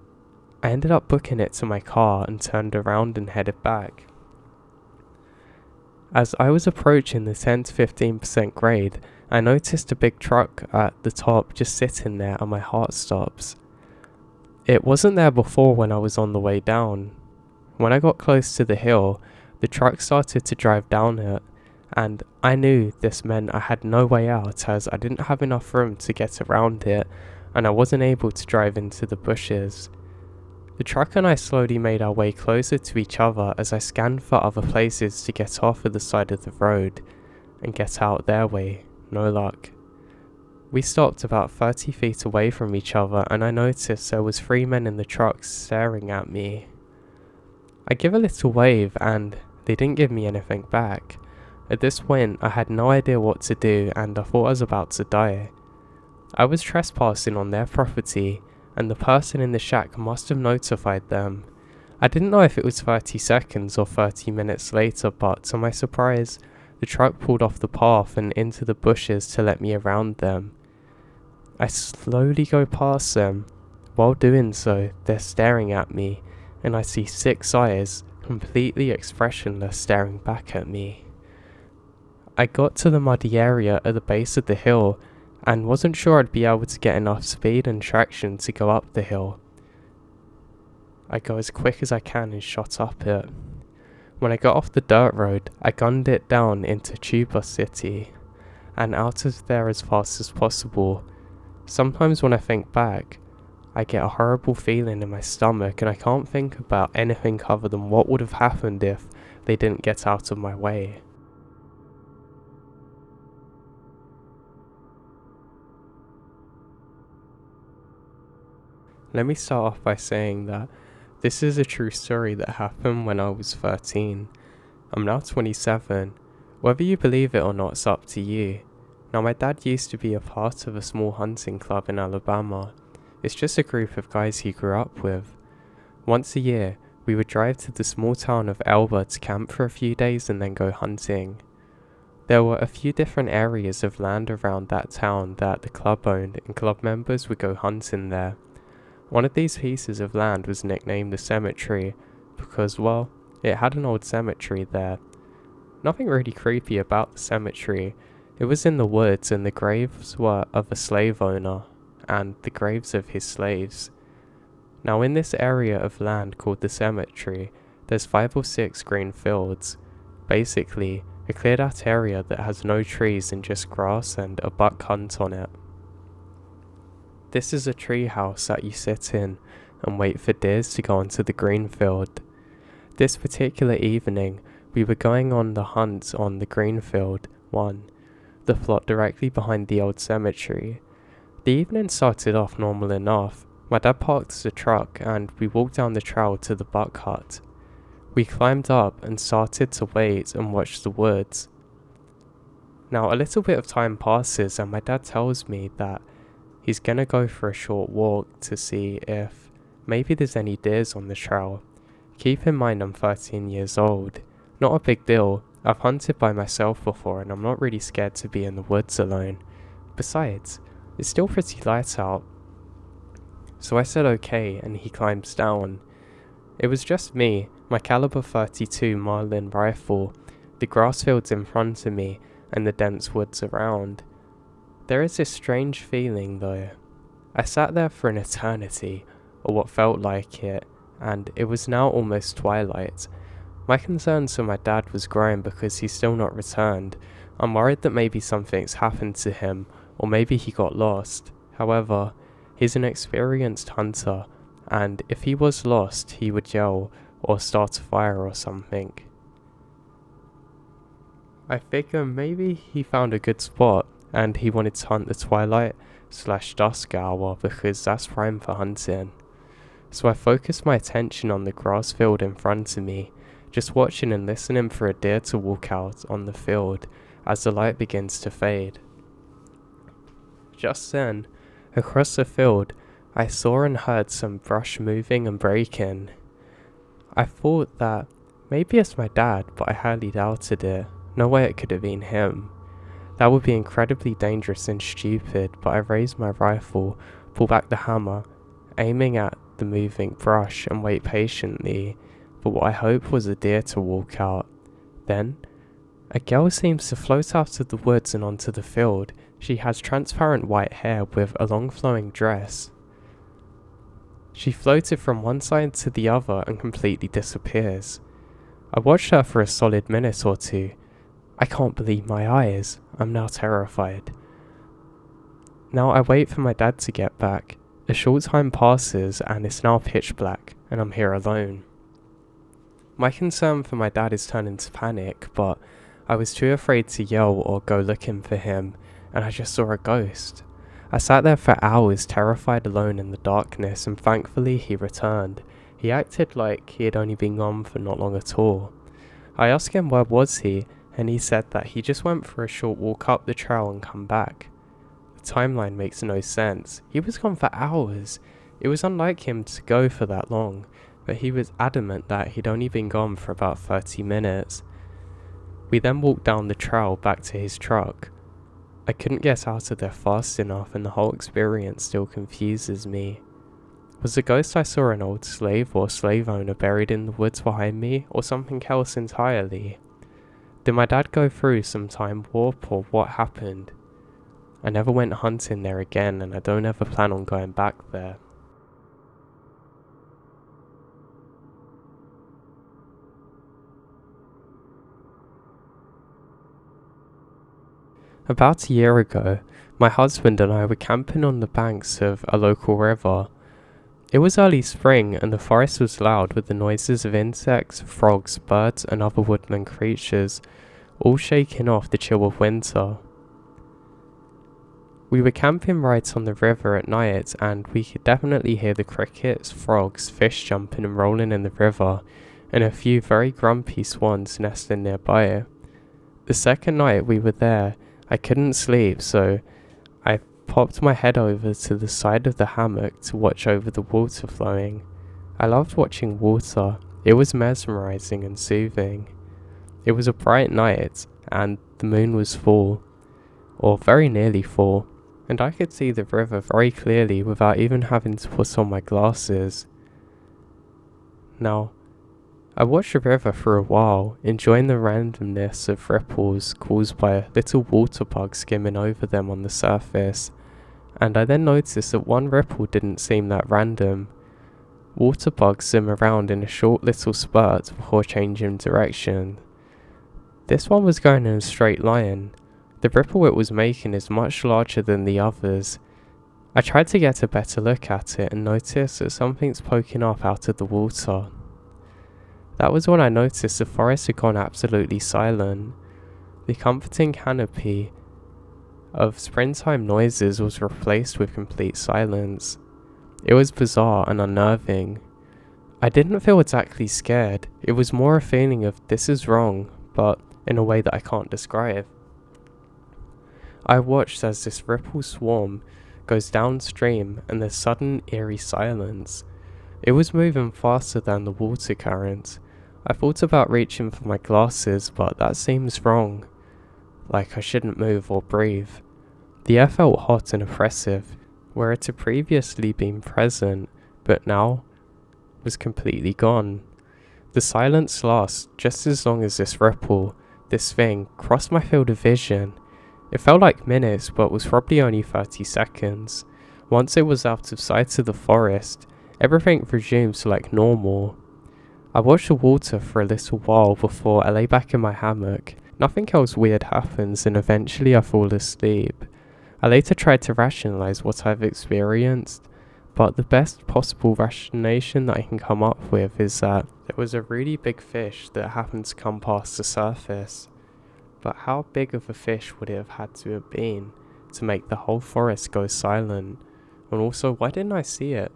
I ended up booking it to my car and turned around and headed back. As I was approaching the 10 to 15% grade, I noticed a big truck at the top just sitting there and my heart stops. It wasn't there before when I was on the way down. When I got close to the hill, the truck started to drive down it, and I knew this meant I had no way out as I didn't have enough room to get around it and I wasn't able to drive into the bushes. The truck and I slowly made our way closer to each other as I scanned for other places to get off of the side of the road. and get out their way. No luck. We stopped about 30 feet away from each other and I noticed there was 3 men in the truck staring at me. I give a little wave and they didn't give me anything back. At this point I had no idea what to do and I thought I was about to die. I was trespassing on their property and the person in the shack must have notified them. I didn't know if it was 30 seconds or 30 minutes later, but to my surprise, the truck pulled off the path and into the bushes to let me around them. I slowly go past them. While doing so, they're staring at me, and I see 6 eyes, completely expressionless, staring back at me. I got to the muddy area at the base of the hill, and wasn't sure I'd be able to get enough speed and traction to go up the hill. I go as quick as I can and shot up it. When I got off the dirt road, I gunned it down into Tuba City, and out of there as fast as possible. Sometimes when I think back, I get a horrible feeling in my stomach and I can't think about anything other than what would have happened if they didn't get out of my way. Let me start off by saying that this is a true story that happened when I was 13. I'm now 27. Whether you believe it or not is up to you. Now my dad used to be a part of a small hunting club in Alabama. It's just a group of guys he grew up with. Once a year, we would drive to the small town of Elba to camp for a few days and then go hunting. There were a few different areas of land around that town that the club owned and club members would go hunting there. One of these pieces of land was nicknamed the cemetery because, well, it had an old cemetery there. Nothing really creepy about the cemetery. It was in the woods and the graves were of a slave owner and the graves of his slaves. Now in this area of land called the cemetery, there's 5 or 6 green fields. Basically, a cleared out area that has no trees and just grass and a buck hunt on it. This is a tree house that you sit in and wait for deers to go onto the green field. This particular evening, we were going on the hunt on the green field 1, the plot directly behind the old cemetery. The evening started off normal enough. My dad parked the truck and we walked down the trail to the buck hut. We climbed up and started to wait and watch the woods. Now a little bit of time passes and my dad tells me that he's gonna go for a short walk to see if maybe there's any deers on the trail. Keep in mind I'm 13 years old. Not a big deal. I've hunted by myself before and I'm not really scared to be in the woods alone. Besides, it's still pretty light out. So I said okay and he climbs down. It was just me, my caliber 32 Marlin rifle, the grass fields in front of me and the dense woods around. There is this strange feeling though. I sat there for an eternity, or what felt like it, and it was now almost twilight. My concerns for my dad was growing because he's still not returned. I'm worried that maybe something's happened to him, or maybe he got lost. However, he's an experienced hunter, and if he was lost, he would yell or start a fire or something. I figure maybe he found a good spot and he wanted to hunt the twilight/dusk hour because that's prime for hunting. So I focused my attention on the grass field in front of me, just watching and listening for a deer to walk out on the field as the light begins to fade. Just then, across the field, I saw and heard some brush moving and breaking. I thought that maybe it's my dad, but I highly doubted it. No way it could have been him. That would be incredibly dangerous and stupid, but I raised my rifle, pull back the hammer, aiming at the moving brush and wait patiently for what I hoped was a deer to walk out. Then, a girl seems to float out of the woods and onto the field. She has transparent white hair with a long flowing dress. She floated from one side to the other and completely disappears. I watched her for a solid minute or two. I can't believe my eyes. I'm now terrified. Now I wait for my dad to get back. A short time passes and it's now pitch black and I'm here alone. My concern for my dad is turning to panic, but I was too afraid to yell or go looking for him, and I just saw a ghost. I sat there for hours, terrified, alone in the darkness, and thankfully he returned. He acted like he had only been gone for not long at all. I asked him where was he, and he said that he just went for a short walk up the trail and come back. The timeline makes no sense. He was gone for hours. It was unlike him to go for that long, but he was adamant that he'd only been gone for about 30 minutes. We then walked down the trail back to his truck. I couldn't get out of there fast enough, and the whole experience still confuses me. Was the ghost I saw an old slave or slave owner buried in the woods behind me, or something else entirely? Did my dad go through some time warp, or what happened? I never went hunting there again, and I don't ever plan on going back there. About a year ago, my husband and I were camping on the banks of a local river. It was early spring and the forest was loud with the noises of insects, frogs, birds and other woodland creatures, all shaking off the chill of winter. We were camping right on the river at night and we could definitely hear the crickets, frogs, fish jumping and rolling in the river, and a few very grumpy swans nesting nearby. The second night we were there, I couldn't sleep, so I popped my head over to the side of the hammock to watch over the water flowing. I loved watching water. It was mesmerizing and soothing. It was a bright night, and the moon was full, or very nearly full, and I could see the river very clearly without even having to put on my glasses. Now, I watched the river for a while, enjoying the randomness of ripples caused by a little water bug skimming over them on the surface, and I then noticed that one ripple didn't seem that random. Water bugs swim around in a short little spurt before changing direction. This one was going in a straight line. The ripple it was making is much larger than the others. I tried to get a better look at it and noticed that something's poking up out of the water. That was when I noticed the forest had gone absolutely silent. The comforting canopy of springtime noises was replaced with complete silence. It was bizarre and unnerving. I didn't feel exactly scared. It was more a feeling of this is wrong, but in a way that I can't describe. I watched as this ripple swarm goes downstream and there's sudden eerie silence. It was moving faster than the water current. I thought about reaching for my glasses, but that seems wrong. Like I shouldn't move or breathe. The air felt hot and oppressive, where it had previously been present, but now was completely gone. The silence lasts just as long as this ripple, this thing, crossed my field of vision. It felt like minutes, but was probably only 30 seconds. Once it was out of sight of the forest, everything resumed to like normal. I watched the water for a little while before I lay back in my hammock. Nothing else weird happens and eventually I fall asleep. I later tried to rationalize what I've experienced, but the best possible rationalization that I can come up with is that there was a really big fish that happened to come past the surface. But how big of a fish would it have had to have been to make the whole forest go silent? And also, why didn't I see it?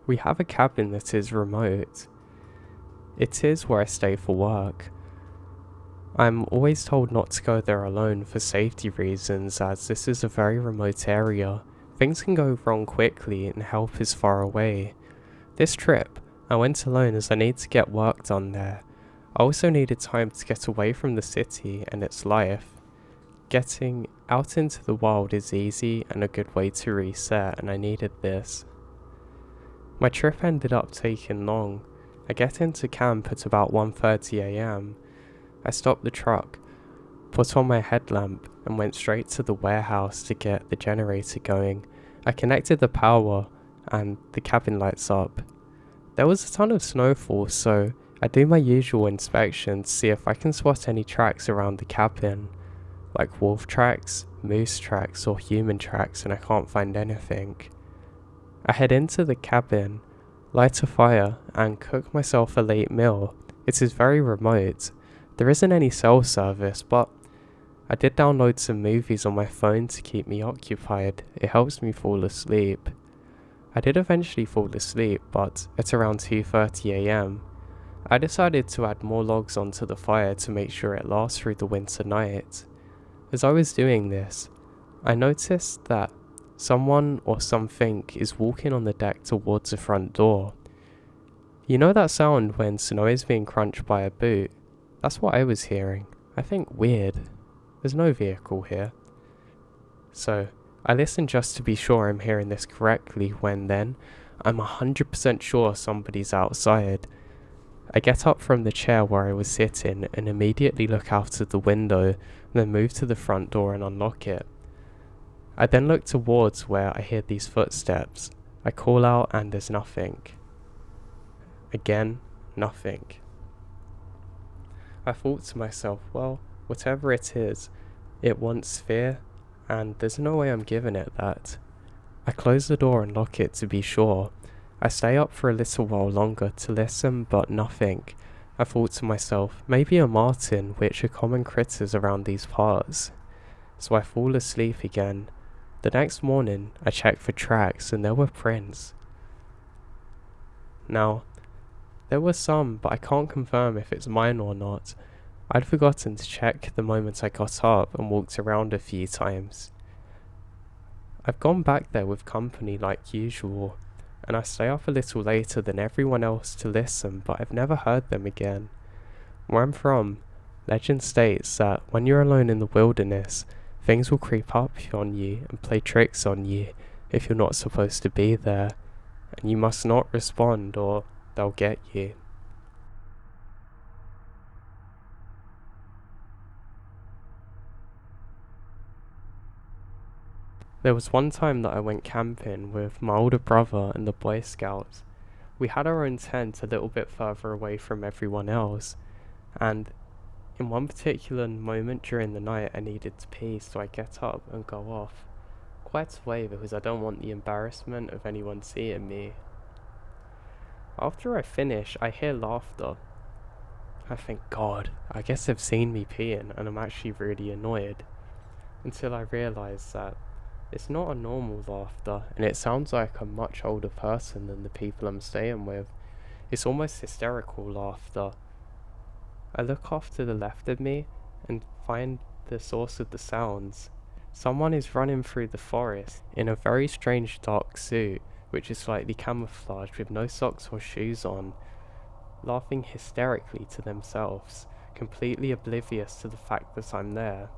We have a cabin that is remote. It is where I stay for work. I'm always told not to go there alone for safety reasons, as this is a very remote area. Things can go wrong quickly and help is far away. This trip, I went alone as I need to get work done there. I also needed time to get away from the city and its life. Getting out into the wild is easy and a good way to reset, and I needed this. My trip ended up taking long. I get into camp at about 1:30 AM. I stopped the truck, put on my headlamp and went straight to the warehouse to get the generator going. I connected the power and the cabin lights up. There was a ton of snowfall, so I do my usual inspection to see if I can spot any tracks around the cabin, like wolf tracks, moose tracks or human tracks, and I can't find anything. I head into the cabin, light a fire, and cook myself a late meal. It is very remote. There isn't any cell service, but I did download some movies on my phone to keep me occupied. It helps me fall asleep. I did eventually fall asleep, but at around 2:30 AM, I decided to add more logs onto the fire to make sure it lasts through the winter night. As I was doing this, I noticed that someone or something is walking on the deck towards the front door. You know that sound when snow is being crunched by a boot? That's what I was hearing. I think weird. There's no vehicle here. So, I listen just to be sure I'm hearing this correctly when then, I'm 100% sure somebody's outside. I get up from the chair where I was sitting and immediately look out of the window, then move to the front door and unlock it. I then look towards where I hear these footsteps. I call out and there's nothing. Again, nothing. I thought to myself, well, whatever it is, it wants fear, and there's no way I'm giving it that. I close the door and lock it to be sure. I stay up for a little while longer to listen, but nothing. I thought to myself, maybe a marten, which are common critters around these parts. So I fall asleep again. The next morning, I check for tracks and there were prints. Now, there were some, but I can't confirm if it's mine or not. I'd forgotten to check the moment I got up and walked around a few times. I've gone back there with company like usual, and I stay up a little later than everyone else to listen, but I've never heard them again. Where I'm from, legend states that when you're alone in the wilderness, things will creep up on you and play tricks on you if you're not supposed to be there, and you must not respond or they'll get you. There was one time that I went camping with my older brother and the Boy Scouts. We had our own tent a little bit further away from everyone else, and in one particular moment during the night I needed to pee, so I get up and go off. Quite a way because I don't want the embarrassment of anyone seeing me. After I finish, I hear laughter. I think, God, I guess they've seen me peeing and I'm actually really annoyed. Until I realise that it's not a normal laughter, and it sounds like a much older person than the people I'm staying with. It's almost hysterical laughter. I look off to the left of me and find the source of the sounds. Someone is running through the forest in a very strange dark suit, which is slightly camouflaged with no socks or shoes on, laughing hysterically to themselves, completely oblivious to the fact that I'm there.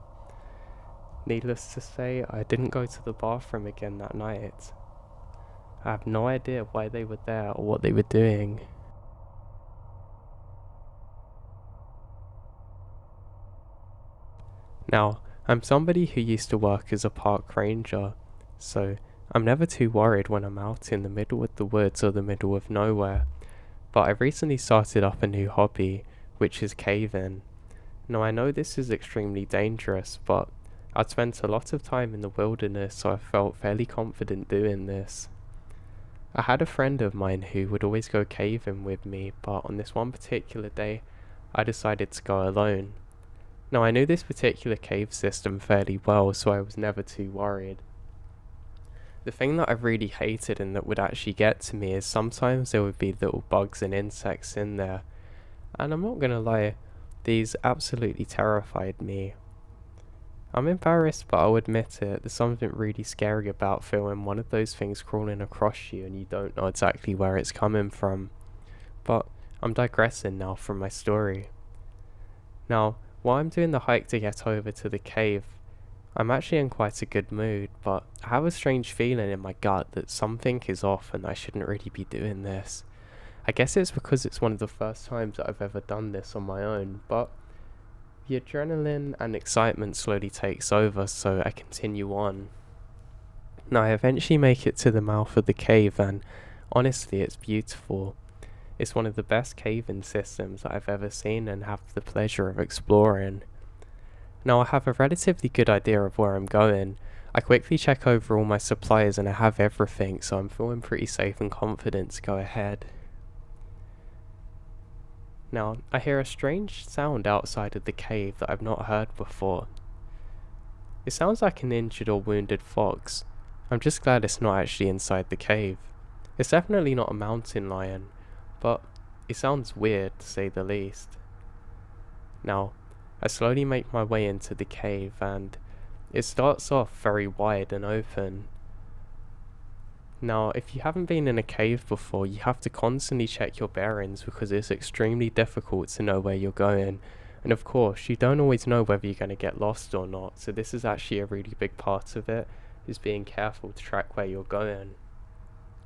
Needless to say, I didn't go to the bathroom again that night. I have no idea why they were there or what they were doing. Now, I'm somebody who used to work as a park ranger, so I'm never too worried when I'm out in the middle of the woods or the middle of nowhere. But I recently started up a new hobby, which is caving. Now I know this is extremely dangerous, but I'd spent a lot of time in the wilderness, so I felt fairly confident doing this. I had a friend of mine who would always go caving with me, but on this one particular day, I decided to go alone. Now I knew this particular cave system fairly well, so I was never too worried. The thing that I really hated and that would actually get to me is sometimes there would be little bugs and insects in there, and I'm not gonna lie, these absolutely terrified me. I'm embarrassed, but I'll admit it, there's something really scary about feeling one of those things crawling across you and you don't know exactly where it's coming from. But I'm digressing now from my story. Now, while I'm doing the hike to get over to the cave, I'm actually in quite a good mood, but I have a strange feeling in my gut that something is off and I shouldn't really be doing this. I guess it's because it's one of the first times that I've ever done this on my own, but the adrenaline and excitement slowly takes over, so I continue on. Now I eventually make it to the mouth of the cave, and honestly it's beautiful. It's one of the best caving systems that I've ever seen and have the pleasure of exploring. Now I have a relatively good idea of where I'm going. I quickly check over all my supplies and I have everything, so I'm feeling pretty safe and confident to go ahead. Now, I hear a strange sound outside of the cave that I've not heard before. It sounds like an injured or wounded fox. I'm just glad it's not actually inside the cave. It's definitely not a mountain lion, but it sounds weird to say the least. Now, I slowly make my way into the cave and it starts off very wide and open. Now, if you haven't been in a cave before, you have to constantly check your bearings because it's extremely difficult to know where you're going. And of course, you don't always know whether you're going to get lost or not, so this is actually a really big part of it, is being careful to track where you're going.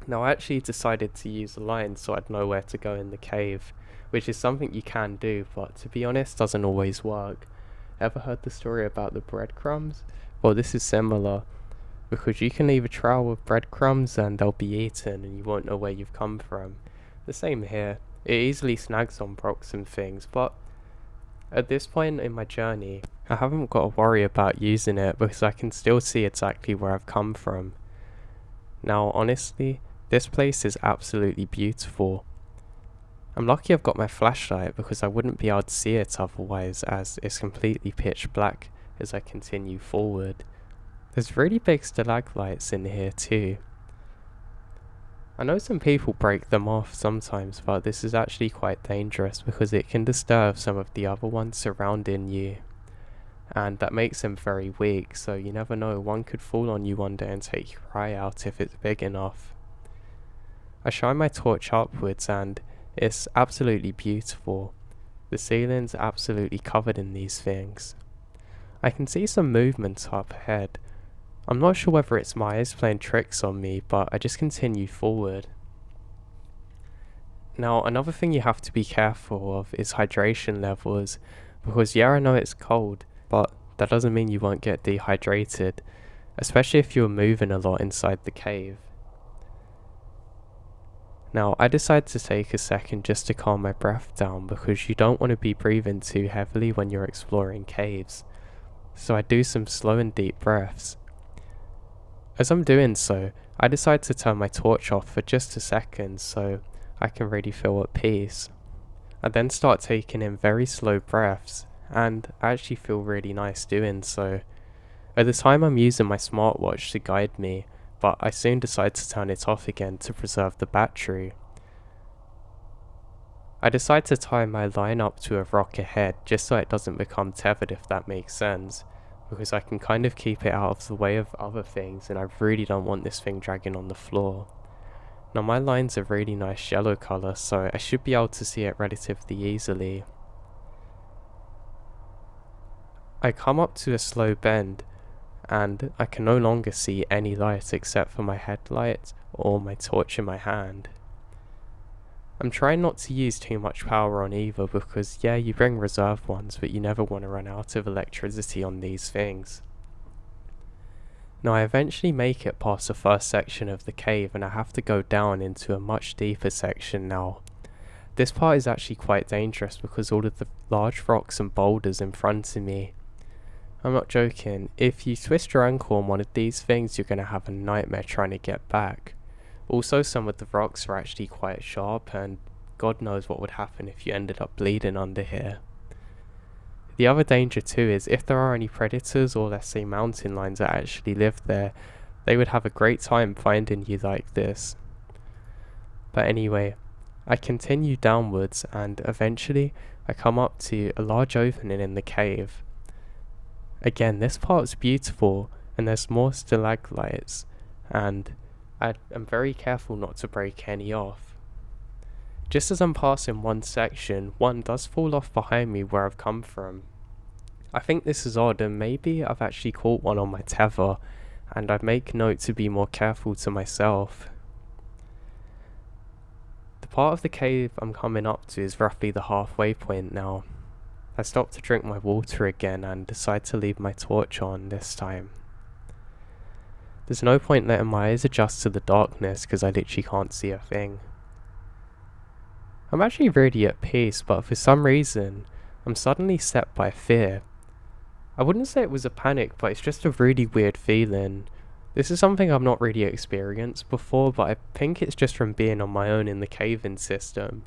Now, I actually decided to use a line so I'd know where to go in the cave, which is something you can do, but to be honest, doesn't always work. Ever heard the story about the breadcrumbs? Well, this is similar, because you can leave a trail with breadcrumbs and they'll be eaten and you won't know where you've come from. The same here. It easily snags on rocks and things, but at this point in my journey, I haven't got to worry about using it because I can still see exactly where I've come from. Now, honestly, this place is absolutely beautiful. I'm lucky I've got my flashlight because I wouldn't be able to see it otherwise, as it's completely pitch black as I continue forward. There's really big stalagmites in here too. I know some people break them off sometimes, but this is actually quite dangerous because it can disturb some of the other ones surrounding you. And that makes them very weak, so you never know, one could fall on you one day and take your eye out if it's big enough. I shine my torch upwards and it's absolutely beautiful. The ceiling's absolutely covered in these things. I can see some movement up ahead. I'm not sure whether it's my eyes playing tricks on me, but I just continue forward. Now, another thing you have to be careful of is hydration levels, because yeah, I know it's cold, but that doesn't mean you won't get dehydrated, especially if you're moving a lot inside the cave. Now, I decided to take a second just to calm my breath down because you don't want to be breathing too heavily when you're exploring caves. So I do some slow and deep breaths. As I'm doing so, I decide to turn my torch off for just a second so I can really feel at peace. I then start taking in very slow breaths, and I actually feel really nice doing so. At the time I'm using my smartwatch to guide me, but I soon decide to turn it off again to preserve the battery. I decide to tie my line up to a rock ahead just so it doesn't become tethered, if that makes sense, because I can kind of keep it out of the way of other things and I really don't want this thing dragging on the floor. Now my line's a really nice yellow colour, so I should be able to see it relatively easily. I come up to a slow bend and I can no longer see any light except for my headlight or my torch in my hand. I'm trying not to use too much power on either because yeah, you bring reserve ones, but you never want to run out of electricity on these things. Now I eventually make it past the first section of the cave and I have to go down into a much deeper section now. This part is actually quite dangerous because all of the large rocks and boulders in front of me. I'm not joking, if you twist your ankle on one of these things you're going to have a nightmare trying to get back. Also, some of the rocks are actually quite sharp and God knows what would happen if you ended up bleeding under here. The other danger too is if there are any predators or let's say mountain lions that actually live there, they would have a great time finding you like this. But anyway, I continue downwards and eventually I come up to a large opening in the cave. Again, this part is beautiful and there's more stalagmites and I am very careful not to break any off. Just as I'm passing one section, one does fall off behind me where I've come from. I think this is odd and maybe I've actually caught one on my tether and I make note to be more careful to myself. The part of the cave I'm coming up to is roughly the halfway point now. I stop to drink my water again and decide to leave my torch on this time. There's no point letting my eyes adjust to the darkness because I literally can't see a thing. I'm actually really at peace, but for some reason, I'm suddenly set by fear. I wouldn't say it was a panic, but it's just a really weird feeling. This is something I've not really experienced before, but I think it's just from being on my own in the cave-in system.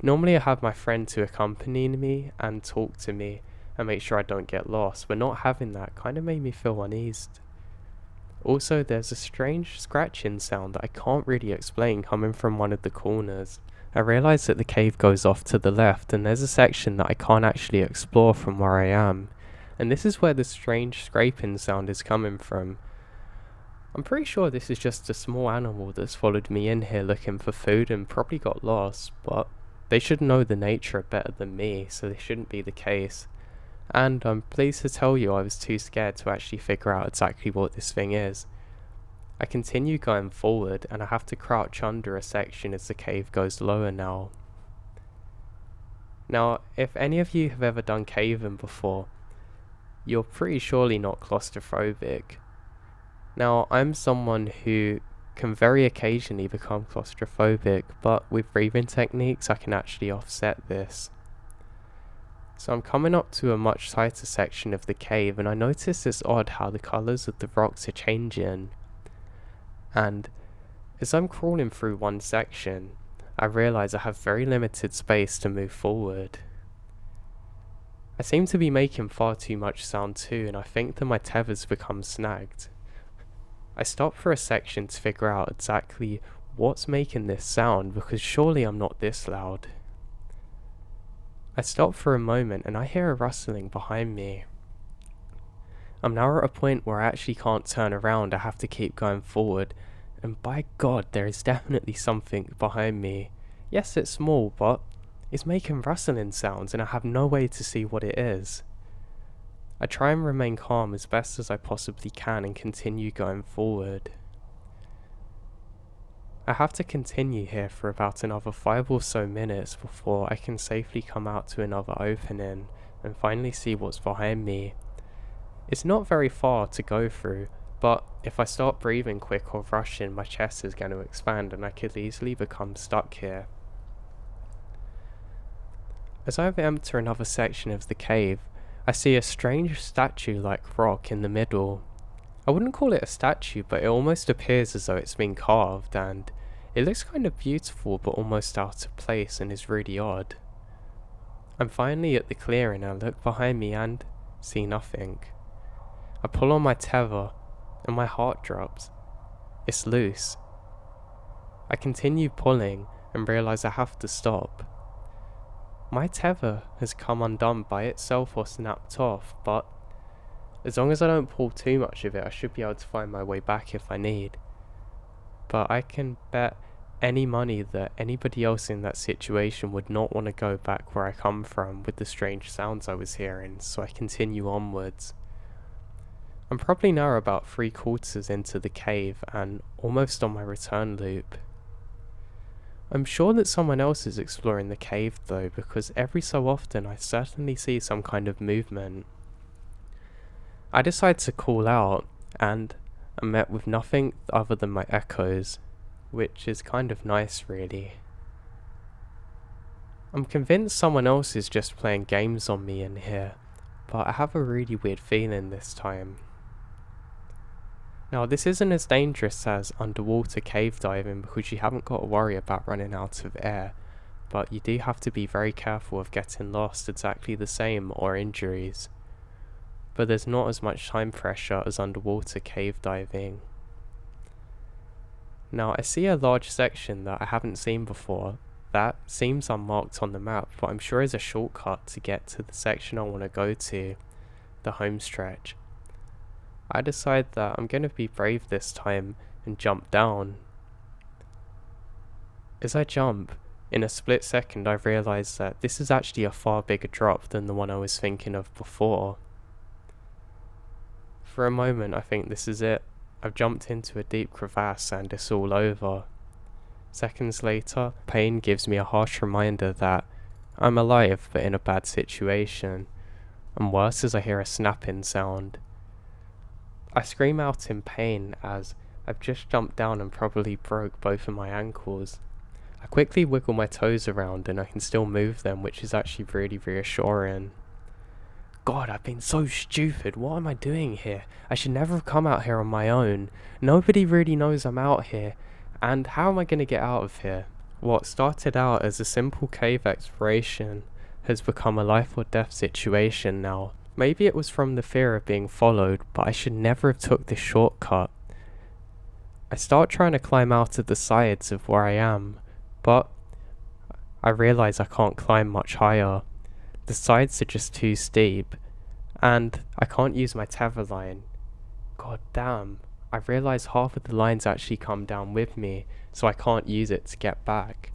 Normally I have my friend to accompany me and talk to me and make sure I don't get lost, but not having that kind of made me feel uneasy. Also, there's a strange scratching sound that I can't really explain coming from one of the corners. I realise that the cave goes off to the left and there's a section that I can't actually explore from where I am, and this is where the strange scraping sound is coming from. I'm pretty sure this is just a small animal that's followed me in here looking for food and probably got lost, but they should know the nature better than me, so this shouldn't be the case. And I'm pleased to tell you I was too scared to actually figure out exactly what this thing is. I continue going forward and I have to crouch under a section as the cave goes lower now. Now, if any of you have ever done caving before, you're pretty surely not claustrophobic. Now, I'm someone who can very occasionally become claustrophobic, but with breathing techniques I can actually offset this. So I'm coming up to a much tighter section of the cave and I notice it's odd how the colours of the rocks are changing. And as I'm crawling through one section, I realise I have very limited space to move forward. I seem to be making far too much sound too, and I think that my tether's become snagged. I stop for a section to figure out exactly what's making this sound, because surely I'm not this loud. I stop for a moment and I hear a rustling behind me. I'm now at a point where I actually can't turn around, I have to keep going forward, and by God, there is definitely something behind me. Yes, it's small, but it's making rustling sounds and I have no way to see what it is. I try and remain calm as best as I possibly can and continue going forward. I have to continue here for about another 5 or so minutes before I can safely come out to another opening and finally see what's behind me. It's not very far to go through, but if I start breathing quick or rushing, my chest is going to expand and I could easily become stuck here. As I enter another section of the cave, I see a strange statue-like rock in the middle. I wouldn't call it a statue, but it almost appears as though it's been carved, and it looks kind of beautiful but almost out of place and is really odd. I'm finally at the clearing and I look behind me and see nothing. I pull on my tether and my heart drops. It's loose. I continue pulling and realise I have to stop. My tether has come undone by itself or snapped off, but as long as I don't pull too much of it, I should be able to find my way back if I need. But I can bet any money that anybody else in that situation would not want to go back where I come from with the strange sounds I was hearing, so I continue onwards. I'm probably now about 3/4 into the cave and almost on my return loop. I'm sure that someone else is exploring the cave though, because every so often I certainly see some kind of movement. I decide to call out, and I'm met with nothing other than my echoes, which is kind of nice really. I'm convinced someone else is just playing games on me in here, but I have a really weird feeling this time. Now, this isn't as dangerous as underwater cave diving because you haven't got to worry about running out of air, but you do have to be very careful of getting lost exactly the same or injuries. But there's not as much time pressure as underwater cave diving. Now, I see a large section that I haven't seen before. That seems unmarked on the map, but I'm sure is a shortcut to get to the section I want to go to, the home stretch. I decide that I'm going to be brave this time and jump down. As I jump, in a split second I realise that this is actually a far bigger drop than the one I was thinking of before. For a moment I think this is it. I've jumped into a deep crevasse and it's all over. Seconds later, pain gives me a harsh reminder that I'm alive but in a bad situation, and worse as I hear a snapping sound. I scream out in pain as I've just jumped down and probably broke both of my ankles. I quickly wiggle my toes around and I can still move them, which is actually really reassuring. God, I've been so stupid. What am I doing here? I should never have come out here on my own. Nobody really knows I'm out here. And how am I going to get out of here? What started out as a simple cave exploration has become a life or death situation now. Maybe it was from the fear of being followed, but I should never have took this shortcut. I start trying to climb out of the sides of where I am, but I realise I can't climb much higher. The sides are just too steep, and I can't use my tether line. God damn, I realise half of the lines actually come down with me, so I can't use it to get back.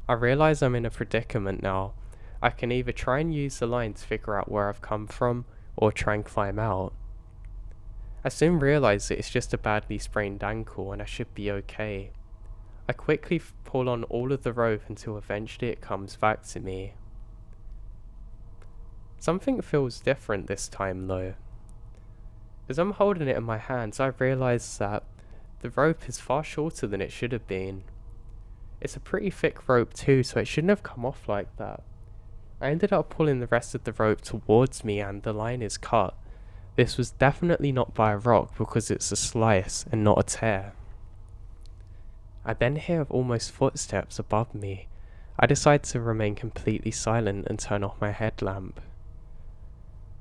I realise I'm in a predicament now. I can either try and use the line to figure out where I've come from, or try and climb out. I soon realise that it's just a badly sprained ankle and I should be okay. I quickly pull on all of the rope until eventually it comes back to me. Something feels different this time though. As I'm holding it in my hands, I realise that the rope is far shorter than it should have been. It's a pretty thick rope too, so it shouldn't have come off like that. I ended up pulling the rest of the rope towards me and the line is cut. This was definitely not by a rock because it's a slice and not a tear. I then hear almost footsteps above me. I decide to remain completely silent and turn off my headlamp.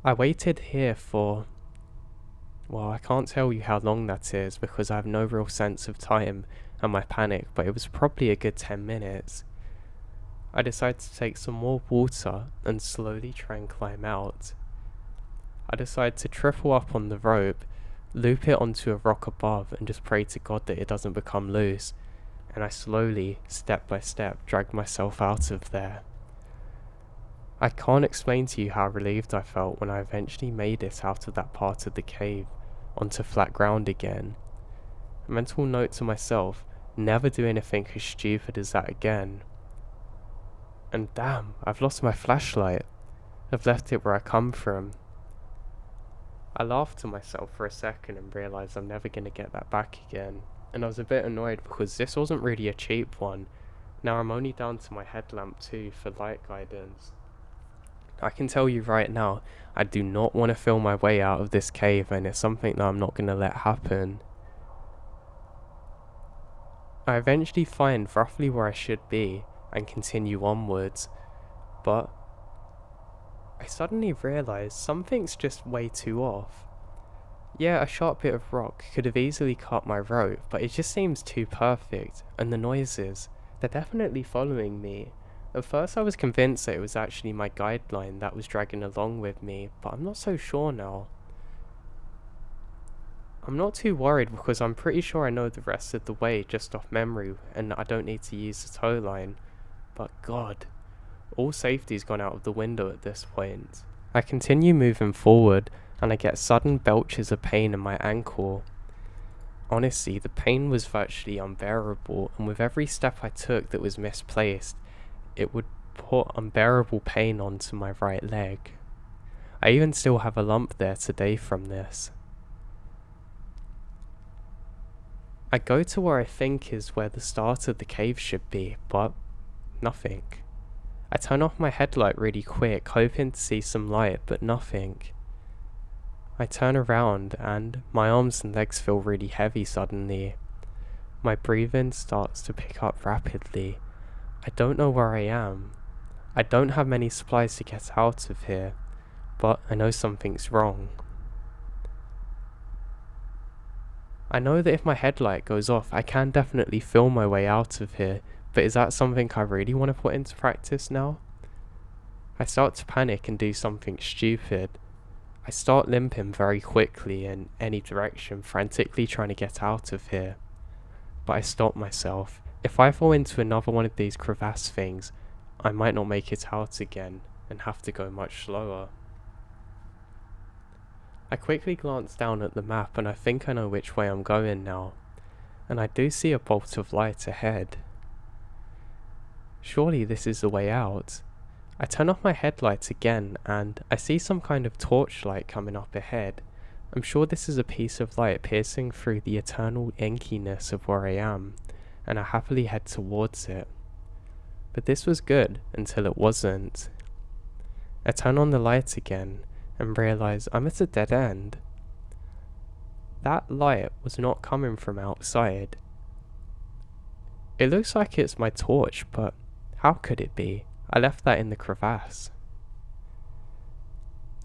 I waited here for... well, I can't tell you how long that is because I have no real sense of time and my panic, but it was probably a good 10 minutes. I decide to take some more water and slowly try and climb out. I decide to triple up on the rope, loop it onto a rock above and just pray to God that it doesn't become loose, and I slowly, step by step, drag myself out of there. I can't explain to you how relieved I felt when I eventually made it out of that part of the cave onto flat ground again. A mental note to myself, never do anything as stupid as that again. And damn, I've lost my flashlight. I've left it where I come from. I laughed to myself for a second and realised I'm never going to get that back again. And I was a bit annoyed because this wasn't really a cheap one. Now I'm only down to my headlamp too for light guidance. I can tell you right now, I do not want to feel my way out of this cave, and it's something that I'm not going to let happen. I eventually find roughly where I should be and continue onwards, but I suddenly realise something's just way too off. Yeah, a sharp bit of rock could have easily cut my rope, but it just seems too perfect, and the noises, they're definitely following me. At first I was convinced that it was actually my guideline that was dragging along with me, but I'm not so sure now. I'm not too worried because I'm pretty sure I know the rest of the way just off memory and I don't need to use the tow line. But God, all safety's gone out of the window at this point. I continue moving forward and I get sudden belches of pain in my ankle. Honestly, the pain was virtually unbearable, and with every step I took that was misplaced, it would put unbearable pain onto my right leg. I even still have a lump there today from this. I go to where I think is where the start of the cave should be, but nothing. I turn off my headlight really quick, hoping to see some light, but nothing. I turn around and my arms and legs feel really heavy suddenly. My breathing starts to pick up rapidly. I don't know where I am. I don't have many supplies to get out of here, but I know something's wrong. I know that if my headlight goes off, I can definitely feel my way out of here, but is that something I really want to put into practice now? I start to panic and do something stupid. I start limping very quickly in any direction, frantically trying to get out of here. But I stop myself. If I fall into another one of these crevasse things, I might not make it out again and have to go much slower. I quickly glance down at the map and I think I know which way I'm going now, and I do see a bolt of light ahead. Surely this is the way out. I turn off my headlights again and I see some kind of torchlight coming up ahead. I'm sure this is a piece of light piercing through the eternal inkiness of where I am, and I happily head towards it. But this was good until it wasn't. I turn on the light again and realise I'm at a dead end. That light was not coming from outside. It looks like it's my torch, but how could it be? I left that in the crevasse.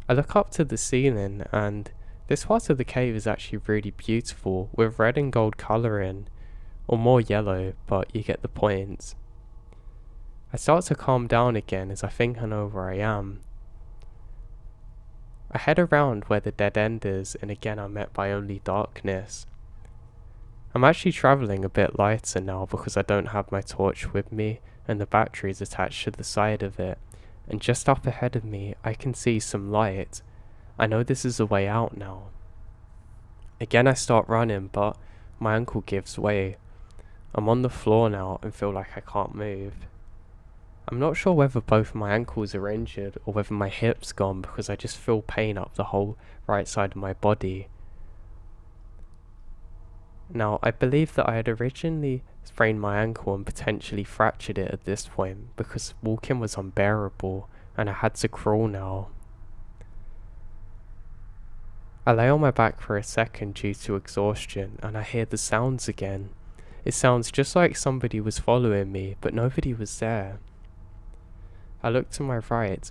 I look up to the ceiling, and this part of the cave is actually really beautiful, with red and gold colouring, or more yellow, but you get the point. I start to calm down again as I think I know where I am. I head around where the dead end is, and again I'm met by only darkness. I'm actually travelling a bit lighter now because I don't have my torch with me, and the battery is attached to the side of it, and just up ahead of me I can see some light. I know this is the way out now. Again I start running, but my ankle gives way. I'm on the floor now and feel like I can't move. I'm not sure whether both my ankles are injured or whether my hip's gone, because I just feel pain up the whole right side of my body. Now, I believe that I had originally sprained my ankle and potentially fractured it at this point, because walking was unbearable and I had to crawl now. I lay on my back for a second due to exhaustion, and I hear the sounds again. It sounds just like somebody was following me, but nobody was there. I look to my right,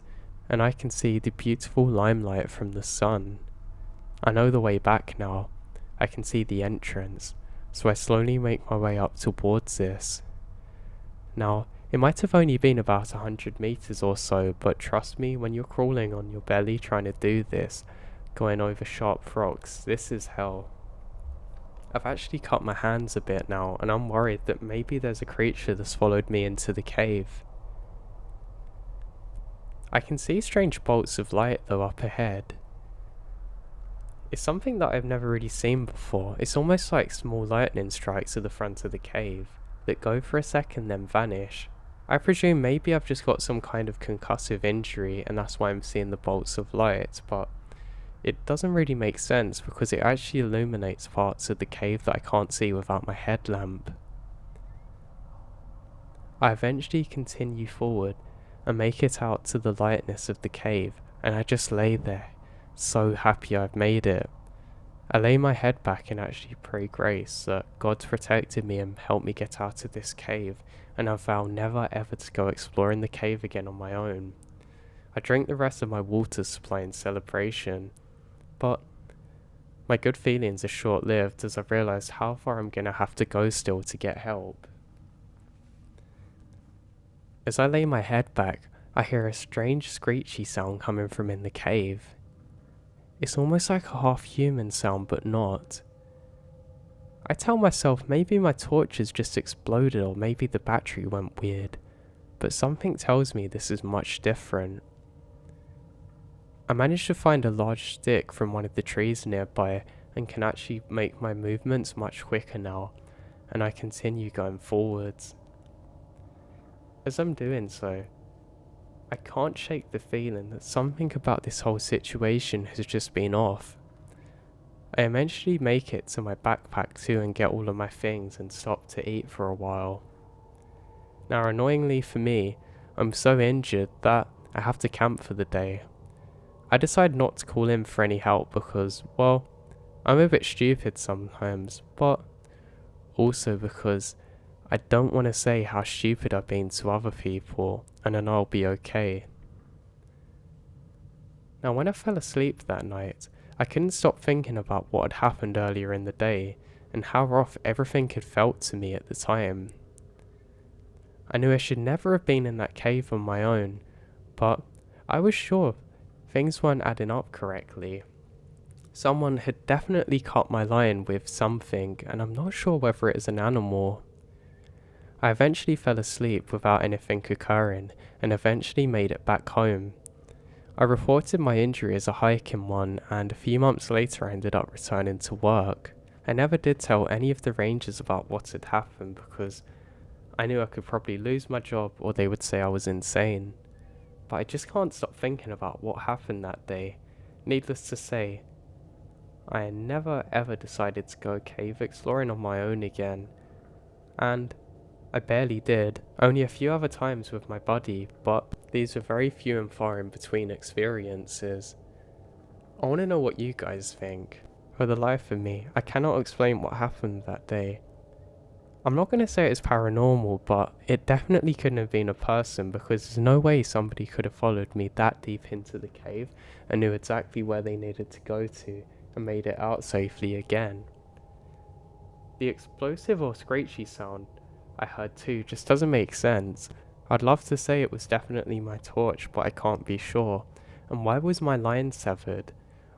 and I can see the beautiful limelight from the sun. I know the way back now. I can see the entrance, so I slowly make my way up towards this. Now, it might have only been about 100 meters or so, but trust me, when you're crawling on your belly trying to do this, going over sharp rocks, this is hell. I've actually cut my hands a bit now, and I'm worried that maybe there's a creature that's followed me into the cave. I can see strange bolts of light though up ahead. It's something that I've never really seen before. It's almost like small lightning strikes at the front of the cave that go for a second then vanish. I presume maybe I've just got some kind of concussive injury and that's why I'm seeing the bolts of light, but it doesn't really make sense because it actually illuminates parts of the cave that I can't see without my headlamp. I eventually continue forward and make it out to the lightness of the cave, and I just lay there, so happy I've made it. I lay my head back and actually pray grace that God's protected me and helped me get out of this cave, and I vow never ever to go exploring the cave again on my own. I drink the rest of my water supply in celebration, but my good feelings are short-lived as I've realised how far I'm gonna have to go still to get help. As I lay my head back, I hear a strange screechy sound coming from in the cave. It's almost like a half-human sound, but not. I tell myself maybe my torch has just exploded or maybe the battery went weird, but something tells me this is much different. I managed to find a large stick from one of the trees nearby and can actually make my movements much quicker now, and I continue going forwards. As I'm doing so, I can't shake the feeling that something about this whole situation has just been off. I eventually make it to my backpack too and get all of my things and stop to eat for a while. Now annoyingly for me, I'm so injured that I have to camp for the day. I decide not to call in for any help because, well, I'm a bit stupid sometimes, but also because I don't want to say how stupid I've been to other people, and then I'll be okay. Now when I fell asleep that night, I couldn't stop thinking about what had happened earlier in the day, and how rough everything had felt to me at the time. I knew I should never have been in that cave on my own, but I was sure things weren't adding up correctly. Someone had definitely cut my line with something, and I'm not sure whether it is an animal. I eventually fell asleep without anything occurring, and eventually made it back home. I reported my injury as a hiking one, and a few months later I ended up returning to work. I never did tell any of the rangers about what had happened because I knew I could probably lose my job or they would say I was insane. But I just can't stop thinking about what happened that day. Needless to say, I never ever decided to go cave exploring on my own again, and I barely did, only a few other times with my buddy, but these were very few and far in between experiences. I want to know what you guys think. For the life of me, I cannot explain what happened that day. I'm not going to say it's paranormal, but it definitely couldn't have been a person because there's no way somebody could have followed me that deep into the cave and knew exactly where they needed to go to and made it out safely again. The explosive or screechy sound I heard too just doesn't make sense. I'd love to say it was definitely my torch, but I can't be sure. And why was my line severed?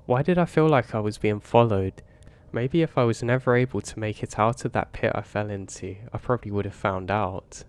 Why did I feel like I was being followed? Maybe if I was never able to make it out of that pit I fell into, I probably would have found out.